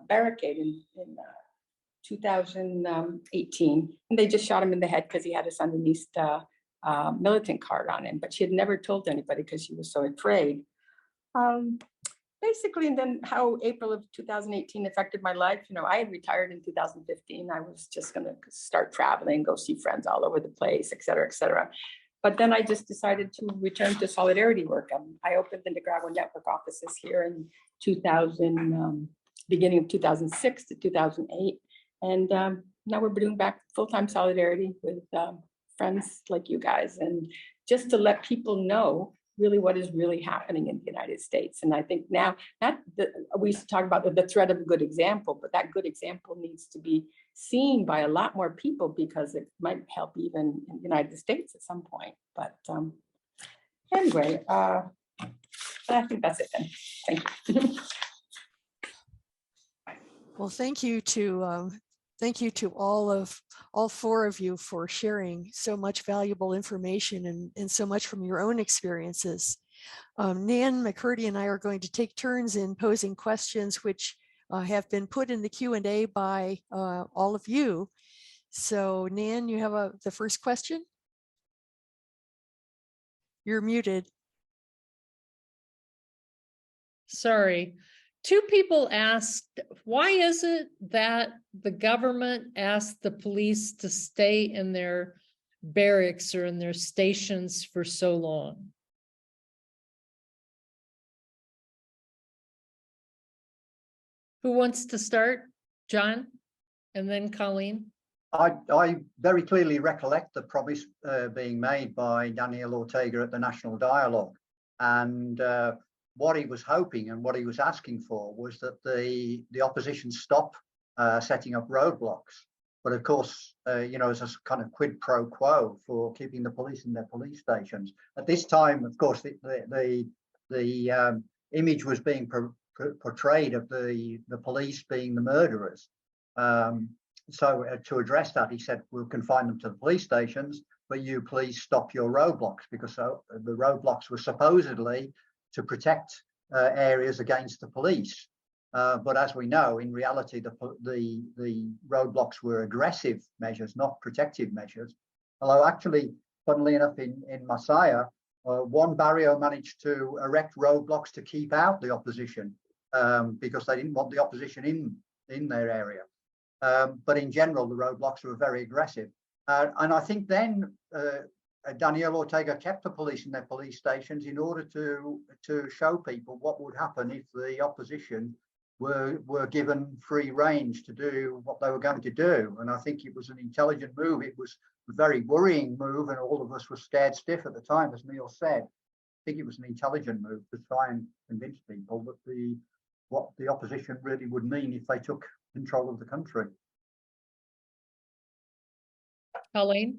barricade in 2018, and they just shot him in the head because he had a Sandinista militant card on him. But she had never told anybody because she was so afraid. Basically, and then how April of 2018 affected my life. I had retired in 2015. I was just going to start traveling, go see friends all over the place, et cetera, et cetera. But then I just decided to return to solidarity work. I opened the Nicaragua network offices here in beginning of 2006 to 2008. And now we're doing back full-time solidarity with friends like you guys. And just to let people know, really what is really happening in the United States. And I think now, we used to talk about the threat of a good example, but that good example needs to be seen by a lot more people because it might help even in the United States at some point. But anyway, I think that's it then. Thank you. Well, thank you to all four of you for sharing so much valuable information and so much from your own experiences. Nan McCurdy and I are going to take turns in posing questions which have been put in the Q&A by all of you. So Nan, you have the first question? You're muted. Sorry. Two people asked, why is it that the government asked the police to stay in their barracks or in their stations for so long? Who wants to start? John? And then Coleen? I very clearly recollect the promise being made by Daniel Ortega at the National Dialogue. And what he was hoping and what he was asking for was that the opposition stop setting up roadblocks. But of course, you know, as a kind of quid pro quo for keeping the police in their police stations. At this time, of course, the image was being portrayed of the police being the murderers. So to address that, he said, we'll confine them to the police stations, but you please stop your roadblocks, because the roadblocks were supposedly to protect areas against the police. But as we know, in reality, the roadblocks were aggressive measures, not protective measures. Although actually, funnily enough, in Masaya, one barrio managed to erect roadblocks to keep out the opposition because they didn't want the opposition in their area. But in general, the roadblocks were very aggressive. And I think then Daniel Ortega kept the police in their police stations in order to show people what would happen if the opposition were given free range to do what they were going to do. And I think it was an intelligent move. It was a very worrying move, and all of us were scared stiff at the time, as Neil said. I think it was an intelligent move to try and convince people that what the opposition really would mean if they took control of the country. Coleen?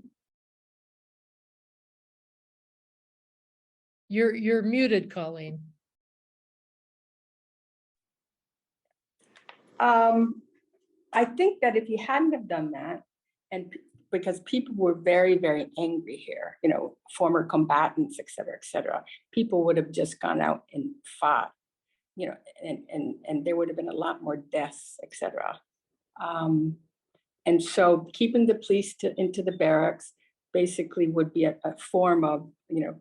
You're muted, Coleen. I think that if you hadn't have done that, and because people were very, very angry here, you know, former combatants, et cetera, people would have just gone out and fought, you know, and there would have been a lot more deaths, et cetera. And so keeping the police into the barracks basically would be a form of, you know,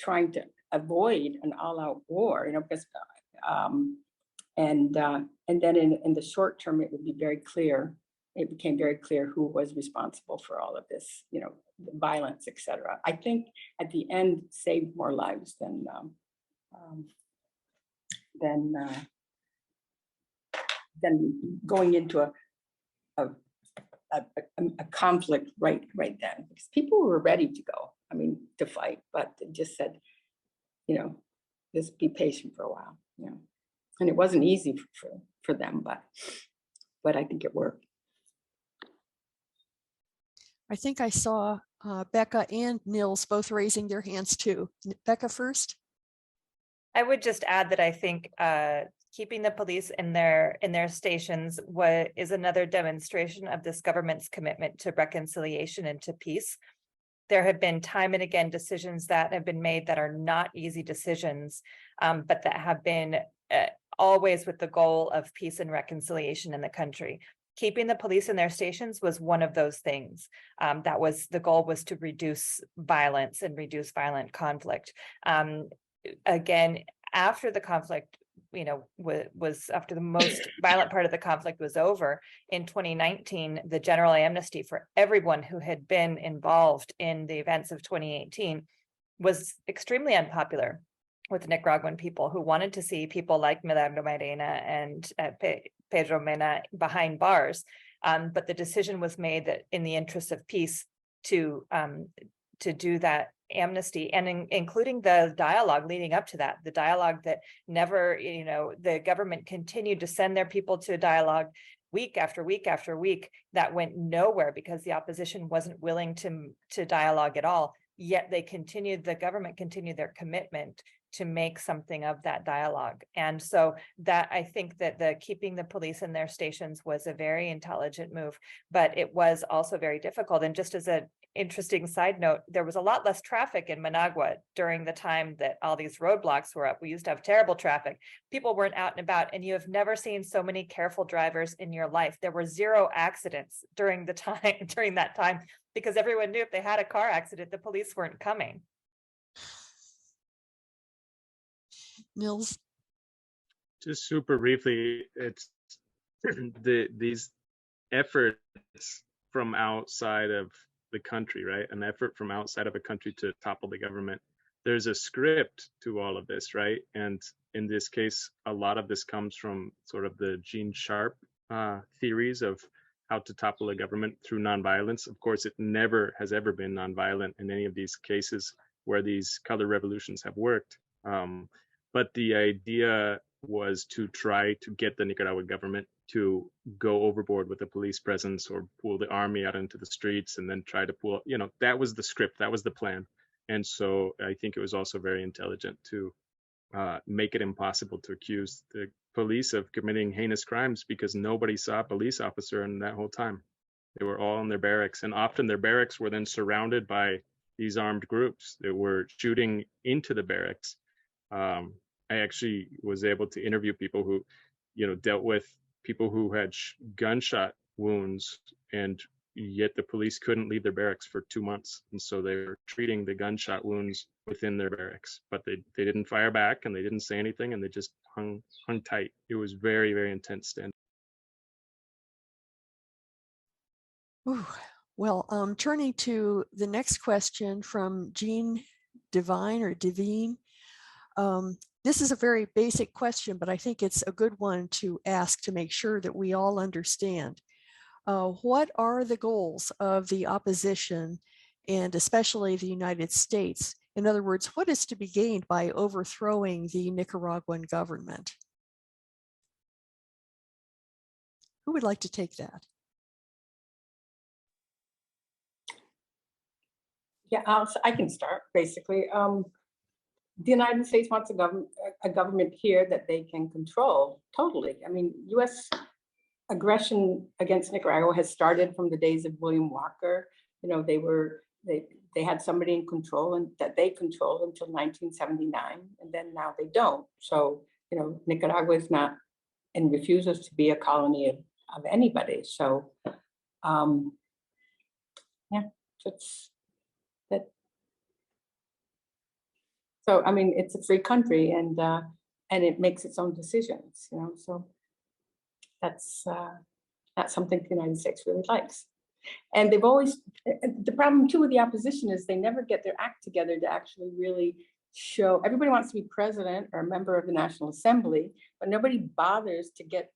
trying to avoid an all-out war, you know, because and then in the short term, it would be very clear. It became very clear who was responsible for all of this, you know, violence, et cetera. I think at the end saved more lives than going into a conflict right then, because people were ready to go. I mean, to fight, but it just said, you know, just be patient for a while, you know. And it wasn't easy for them, but I think it worked. I think I saw Becca and Nils both raising their hands too. Becca first. I would just add that I think keeping the police in their stations is another demonstration of this government's commitment to reconciliation and to peace. There have been time and again decisions that have been made that are not easy decisions, but that have been always with the goal of peace and reconciliation in the country. Keeping the police in their stations was one of those things. That was the goal, was to reduce violence and reduce violent conflict. Again, after the conflict, you know, was after the most violent part of the conflict was over, in 2019, the general amnesty for everyone who had been involved in the events of 2018 was extremely unpopular with Nicaraguan people, who wanted to see people like Milagro Mairena and Pedro Mena behind bars. But the decision was made that in the interest of peace to do that amnesty, and including the dialogue leading up to that, the dialogue that never, the government continued to send their people to a dialogue week after week after week that went nowhere because the opposition wasn't willing to dialogue at all. Yet the government continued their commitment to make something of that dialogue. And so that, I think that the keeping the police in their stations was a very intelligent move, but it was also very difficult. And just as an interesting side note, there was a lot less traffic in Managua during the time that all these roadblocks were up. We used to have terrible traffic. People weren't out and about, and you have never seen so many careful drivers in your life. There were 0 accidents during that time, because everyone knew if they had a car accident, the police weren't coming. Nils? Just super briefly, it's these efforts from outside of the country, right? An effort from outside of a country to topple the government. There's a script to all of this, right? And in this case, a lot of this comes from sort of the Gene Sharp theories of how to topple a government through nonviolence. Of course, it never has ever been nonviolent in any of these cases where these color revolutions have worked. But the idea was to try to get the Nicaraguan government to go overboard with the police presence or pull the army out into the streets and then try to pull, that was the script, that was the plan. And so I think it was also very intelligent to make it impossible to accuse the police of committing heinous crimes because nobody saw a police officer in that whole time. They were all in their barracks, and often their barracks were then surrounded by these armed groups that were shooting into the barracks. I actually was able to interview people who, dealt with people who had gunshot wounds, and yet the police couldn't leave their barracks for 2 months. And so they were treating the gunshot wounds within their barracks, but they didn't fire back and they didn't say anything, and they just hung tight. It was very, very intense stand. Ooh. Well, turning to the next question from Jean Devine. This is a very basic question, but I think it's a good one to ask to make sure that we all understand. What are the goals of the opposition, and especially the United States? In other words, what is to be gained by overthrowing the Nicaraguan government? Who would like to take that? Yeah, I can start basically. The United States wants a government here that they can control totally. I mean, U.S. aggression against Nicaragua has started from the days of William Walker. They had somebody in control and that they controlled until 1979, and then now they don't. So Nicaragua is not and refuses to be a colony of anybody. So yeah, that's that. So I mean, it's a free country, and it makes its own decisions. So that's not something the United States really likes. And they've always, the problem too with the opposition is they never get their act together to actually really show. Everybody wants to be president or a member of the National Assembly, but nobody bothers to get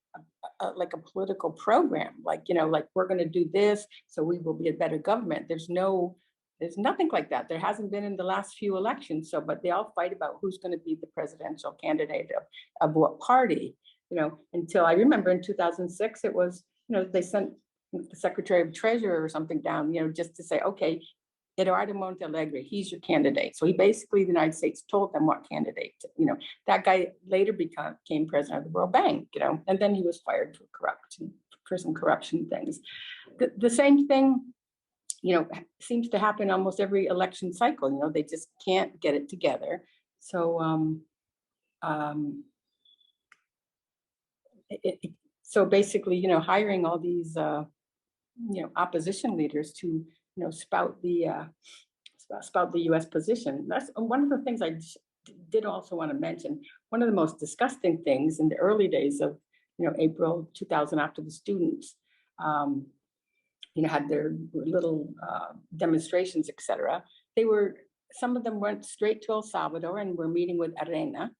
like a political program, like we're going to do this so we will be a better government. There's nothing like that. There hasn't been in the last few elections. So, but they all fight about who's going to be the presidential candidate of what party. Until I remember in 2006, it was they sent the Secretary of Treasury or something down, just to say, okay, Eduardo Montalegre, he's your candidate. So he basically, the United States told them what candidate, that guy later became president of the World Bank, and then he was fired for some corruption things. The same thing, seems to happen almost every election cycle. They just can't get it together. So, so basically, hiring all these, opposition leaders to, spout the U.S. position. That's one of the things I did also want to mention. One of the most disgusting things in the early days of, April 2000, after the students, had their little demonstrations, etc. Some of them went straight to El Salvador and were meeting with Arena,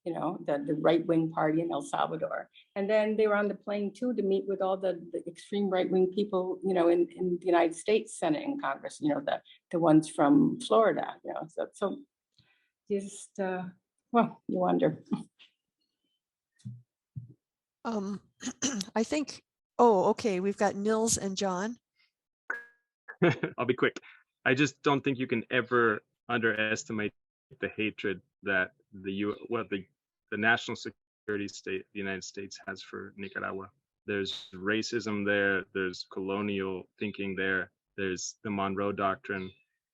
you know, the right-wing party in El Salvador. And then they were on the plane too to meet with all the extreme right-wing people, you know, in the United States Senate and Congress, you know, the ones from Florida, you know, so just, well, you wonder. I think, oh, okay, we've got Nils and John. I'll be quick. I just don't think you can ever underestimate the hatred that the national security state, the United States, has for Nicaragua. There's racism there, there's colonial thinking there, there's the Monroe Doctrine,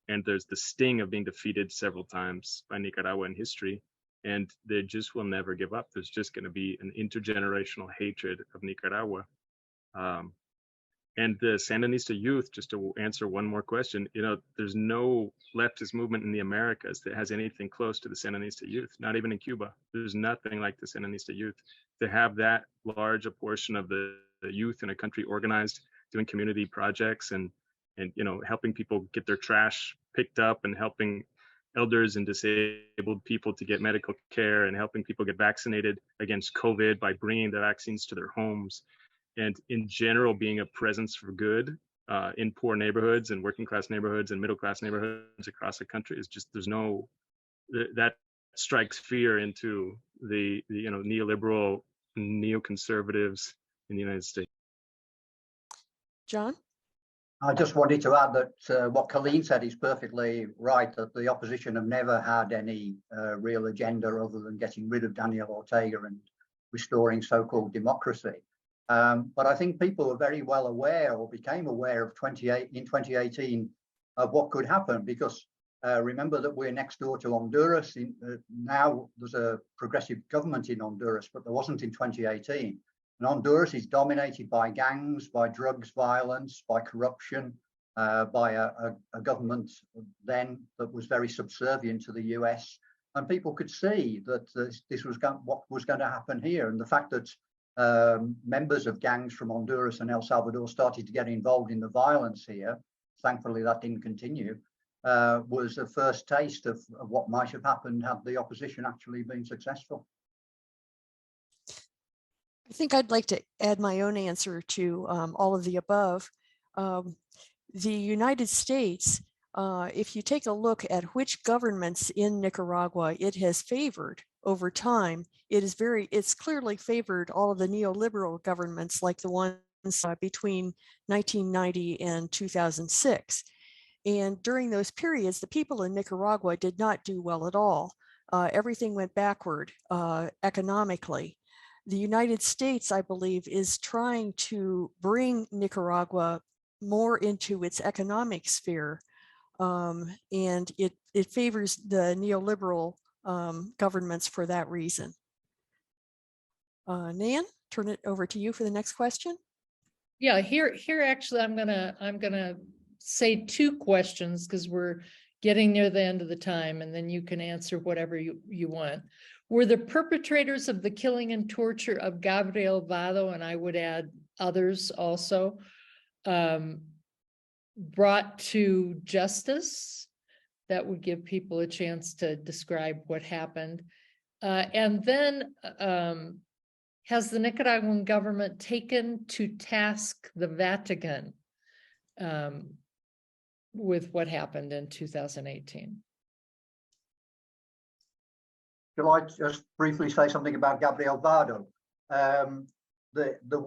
and there's the sting of being defeated several times by Nicaragua in history. And they just will never give up. There's just going to be an intergenerational hatred of Nicaragua. And the Sandinista youth, just to answer one more question, you know, there's no leftist movement in the Americas that has anything close to the Sandinista youth, not even in Cuba. There's nothing like the Sandinista youth. To have that large a portion of the youth in a country organized, doing community projects and you know, helping people get their trash picked up and helping elders and disabled people to get medical care and helping people get vaccinated against COVID by bringing the vaccines to their homes. And in general, being a presence for good in poor neighborhoods and working class neighborhoods and middle class neighborhoods across the country is just, there's no, that strikes fear into the you know, neoliberal neoconservatives in the United States. John? I just wanted to add that what Coleen said is perfectly right, that the opposition have never had any real agenda other than getting rid of Daniel Ortega and restoring so-called democracy. But I think people are very well aware, or became aware of in 2018 of what could happen, because remember that we're next door to Honduras. Now there's a progressive government in Honduras, but there wasn't in 2018. And Honduras is dominated by gangs, by drugs violence, by corruption, by a government then that was very subservient to the US. And people could see that this was what was going to happen here. And the fact that members of gangs from Honduras and El Salvador started to get involved in the violence here, thankfully that didn't continue, was a first taste of what might have happened had the opposition actually been successful. I think I'd like to add my own answer to all of the above. The United States, if you take a look at which governments in Nicaragua it has favored over time, it's clearly favored all of the neoliberal governments like the ones between 1990 and 2006. And during those periods, the people in Nicaragua did not do well at all. Everything went backward economically. The United States, I believe, is trying to bring Nicaragua more into its economic sphere, and it favors the neoliberal governments for that reason. Nan, turn it over to you for the next question. Yeah, here actually I'm gonna say two questions because we're getting near the end of the time, and then you can answer whatever you want. Were the perpetrators of the killing and torture of Gabriel Vado, and I would add others also, brought to justice? That would give people a chance to describe what happened. And then has the Nicaraguan government taken to task the Vatican with what happened in 2018? Shall I just briefly say something about Gabriel Vado? There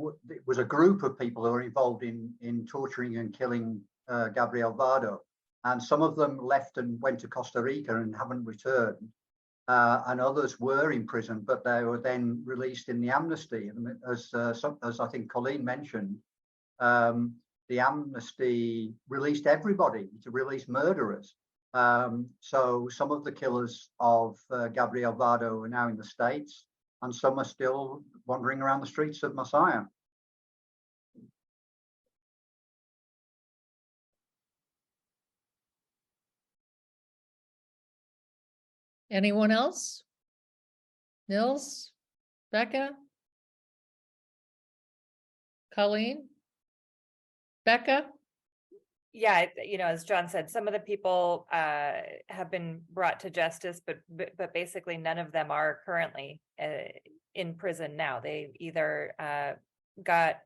was a group of people who were involved in torturing and killing Gabriel Vado, and some of them left and went to Costa Rica and haven't returned, and others were in prison, but they were then released in the amnesty. And as I think Coleen mentioned, the amnesty released everybody, to release murderers. So some of the killers of Gabriel Vado are now in the States, and some are still wandering around the streets of Masaya. Anyone else? Nils? Becca? Coleen? Becca? Yeah, as John said, some of the people have been brought to justice, but basically none of them are currently in prison now. They either got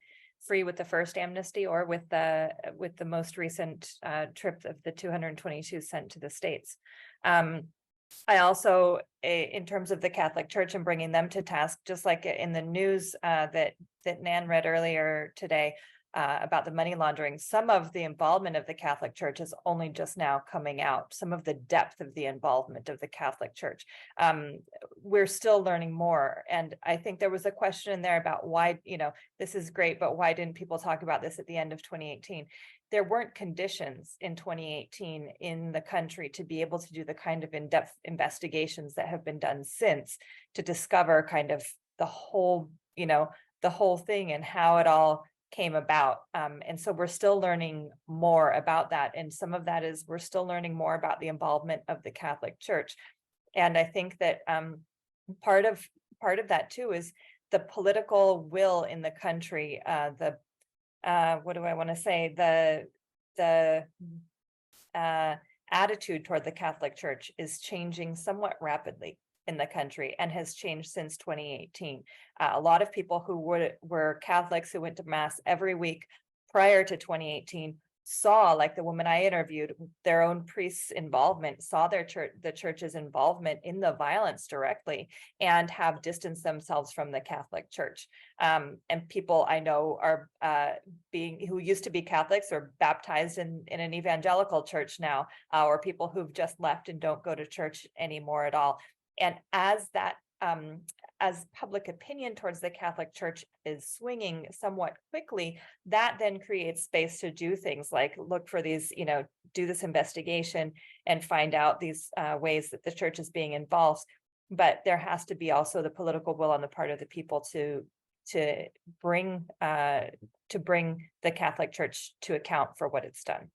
free with the first amnesty or with the most recent trip of the 222 sent to the States. I also, in terms of the Catholic Church and bringing them to task, just like in the news that Nan read earlier today, about the money laundering, some of the involvement of the Catholic Church is only just now coming out, some of the depth of the involvement of the Catholic Church. We're still learning more. And I think there was a question in there about why, this is great, but why didn't people talk about this at the end of 2018? There weren't conditions in 2018 in the country to be able to do the kind of in-depth investigations that have been done since, to discover kind of the whole thing and how it all came about. And so we're still learning more about that. And some of that is we're still learning more about the involvement of the Catholic Church. And I think that part of that too is the political will in the country, what do I want to say? The attitude toward the Catholic Church is changing somewhat rapidly in the country and has changed since 2018. A lot of people who were Catholics who went to Mass every week prior to 2018 saw, like the woman I interviewed, their own priest's involvement, saw the church's involvement in the violence directly, and have distanced themselves from the Catholic Church. And people I know are who used to be Catholics or baptized in an evangelical church now, or people who've just left and don't go to church anymore at all. And as that, as public opinion towards the Catholic Church is swinging somewhat quickly, that then creates space to do things like look for these, do this investigation and find out these ways that the church is being involved. But there has to be also the political will on the part of the people to bring the Catholic Church to account for what it's done.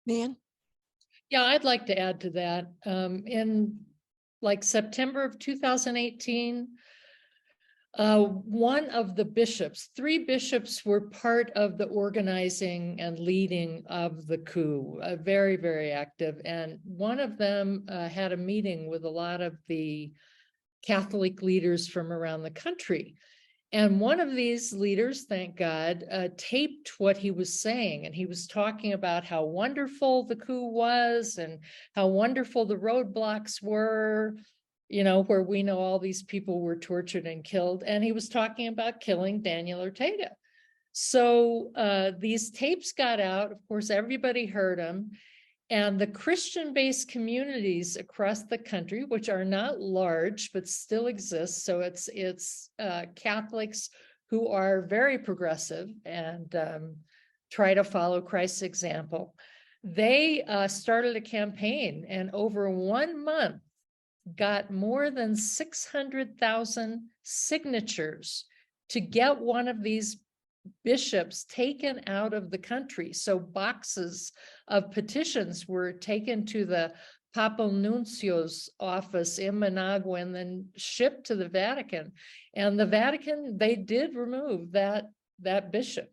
Nan? Yeah, I'd like to add to that. In like September of 2018, one of the bishops, 3 bishops were part of the organizing and leading of the coup, very, very active. And one of them had a meeting with a lot of the Catholic leaders from around the country. And one of these leaders, thank God, taped what he was saying. And he was talking about how wonderful the coup was and how wonderful the roadblocks were, where we know all these people were tortured and killed. And he was talking about killing Daniel Ortega. So these tapes got out. Of course, everybody heard them. And the Christian-based communities across the country, which are not large, but still exist. So it's Catholics who are very progressive and try to follow Christ's example. They started a campaign, and over 1 month got more than 600,000 signatures to get one of these bishops taken out of the country. So boxes of petitions were taken to the Papal Nuncio's office in Managua and then shipped to the Vatican. And the Vatican, they did remove that bishop.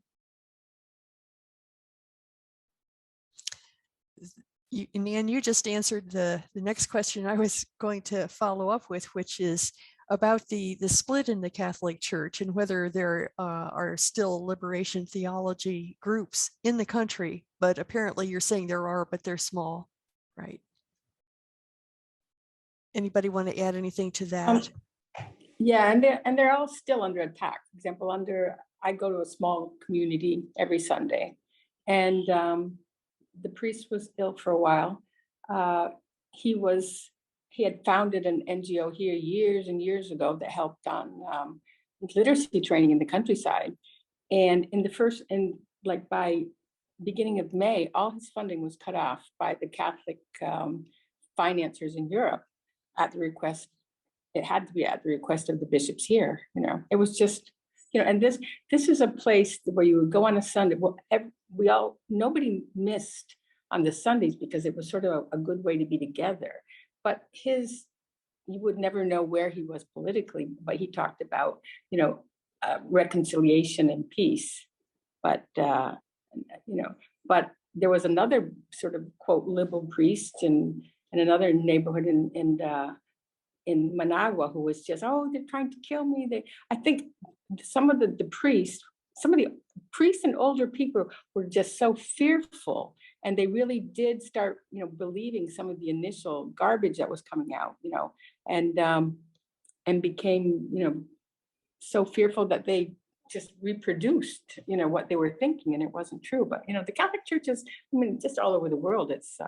Nan, you just answered the next question I was going to follow up with, which is about the split in the Catholic Church and whether there are still liberation theology groups in the country, but apparently you're saying there are, but they're small, right? Anybody want to add anything to that? Yeah, and they're all still under attack. For example, I go to a small community every Sunday, and the priest was ill for a while. He had founded an NGO here years and years ago that helped on literacy training in the countryside. And by beginning of May, all his funding was cut off by the Catholic financiers in Europe at the request. It had to be at the request of the bishops here. It was just, and this is a place where you would go on a Sunday. Well, nobody missed on the Sundays because it was sort of a good way to be together. But you would never know where he was politically, but he talked about, reconciliation and peace. But, but there was another sort of quote liberal priest in another neighborhood in Managua who was just, oh, they're trying to kill me. I think some of the priests and older people were just so fearful, and they really did start, believing some of the initial garbage that was coming out, and became, so fearful that they just reproduced, what they were thinking, and it wasn't true. But, the Catholic Church is, just all over the world, it's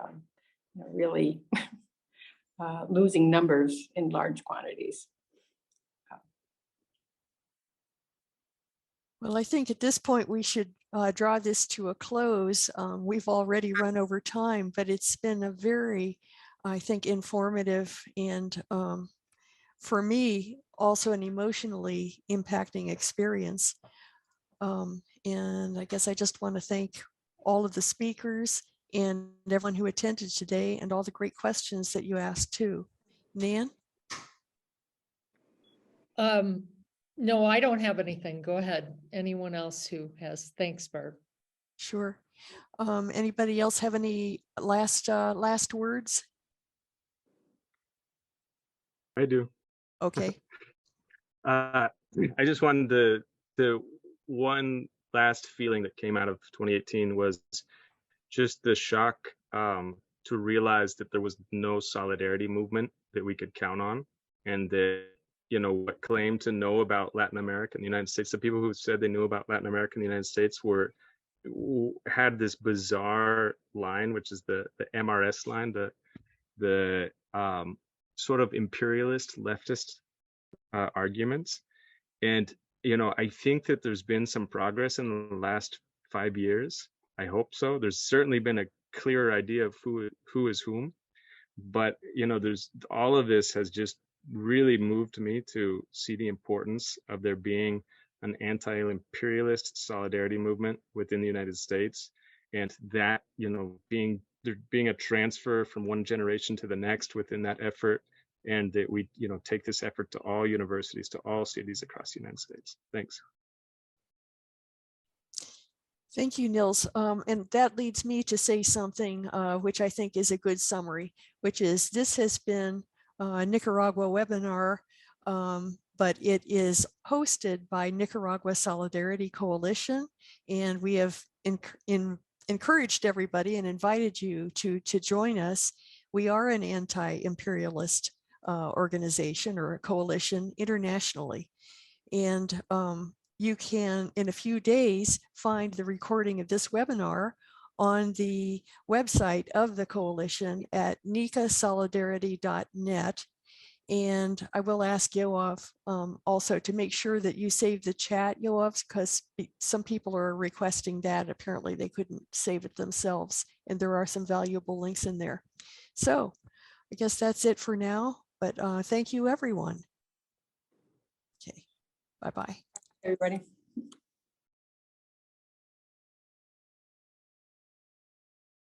really losing numbers in large quantities. Well, I think at this point we should draw this to a close. We've already run over time, but it's been a very, I think, informative and for me, also an emotionally impacting experience. And I guess I just want to thank all of the speakers and everyone who attended today and all the great questions that you asked too. Nan? No, I don't have anything. Go ahead. Anyone else who has? Thanks, Barb. Sure. Anybody else have any last words? I do. Okay. I just wanted the one last feeling that came out of 2018 was just the shock to realize that there was no solidarity movement that we could count on, and that what claimed to know about Latin America and the United States, the people who said they knew about Latin America and the United States had this bizarre line, which is the MRS line, the sort of imperialist leftist arguments. And I think that there's been some progress in the last 5 years. I hope so. There's certainly been a clearer idea of who is whom, but there's all of this has just really moved me to see the importance of there being an anti-imperialist solidarity movement within the United States, and that there being a transfer from one generation to the next within that effort, and that we take this effort to all universities, to all cities across the United States. Thanks. Thank you, Nils. And that leads me to say something which I think is a good summary, which is this has been a Nicaragua webinar, but it is hosted by Nicaragua Solidarity Coalition, and we have encouraged everybody and invited you to join us. We are an anti-imperialist organization or a coalition internationally, and you can, in a few days, find the recording of this webinar on the website of the coalition at nicasolidarity.net. And I will ask Yoav also to make sure that you save the chat, Yoav, because some people are requesting that. Apparently they couldn't save it themselves, and there are some valuable links in there. So I guess that's it for now, but thank you, everyone. Okay, bye-bye. Everybody.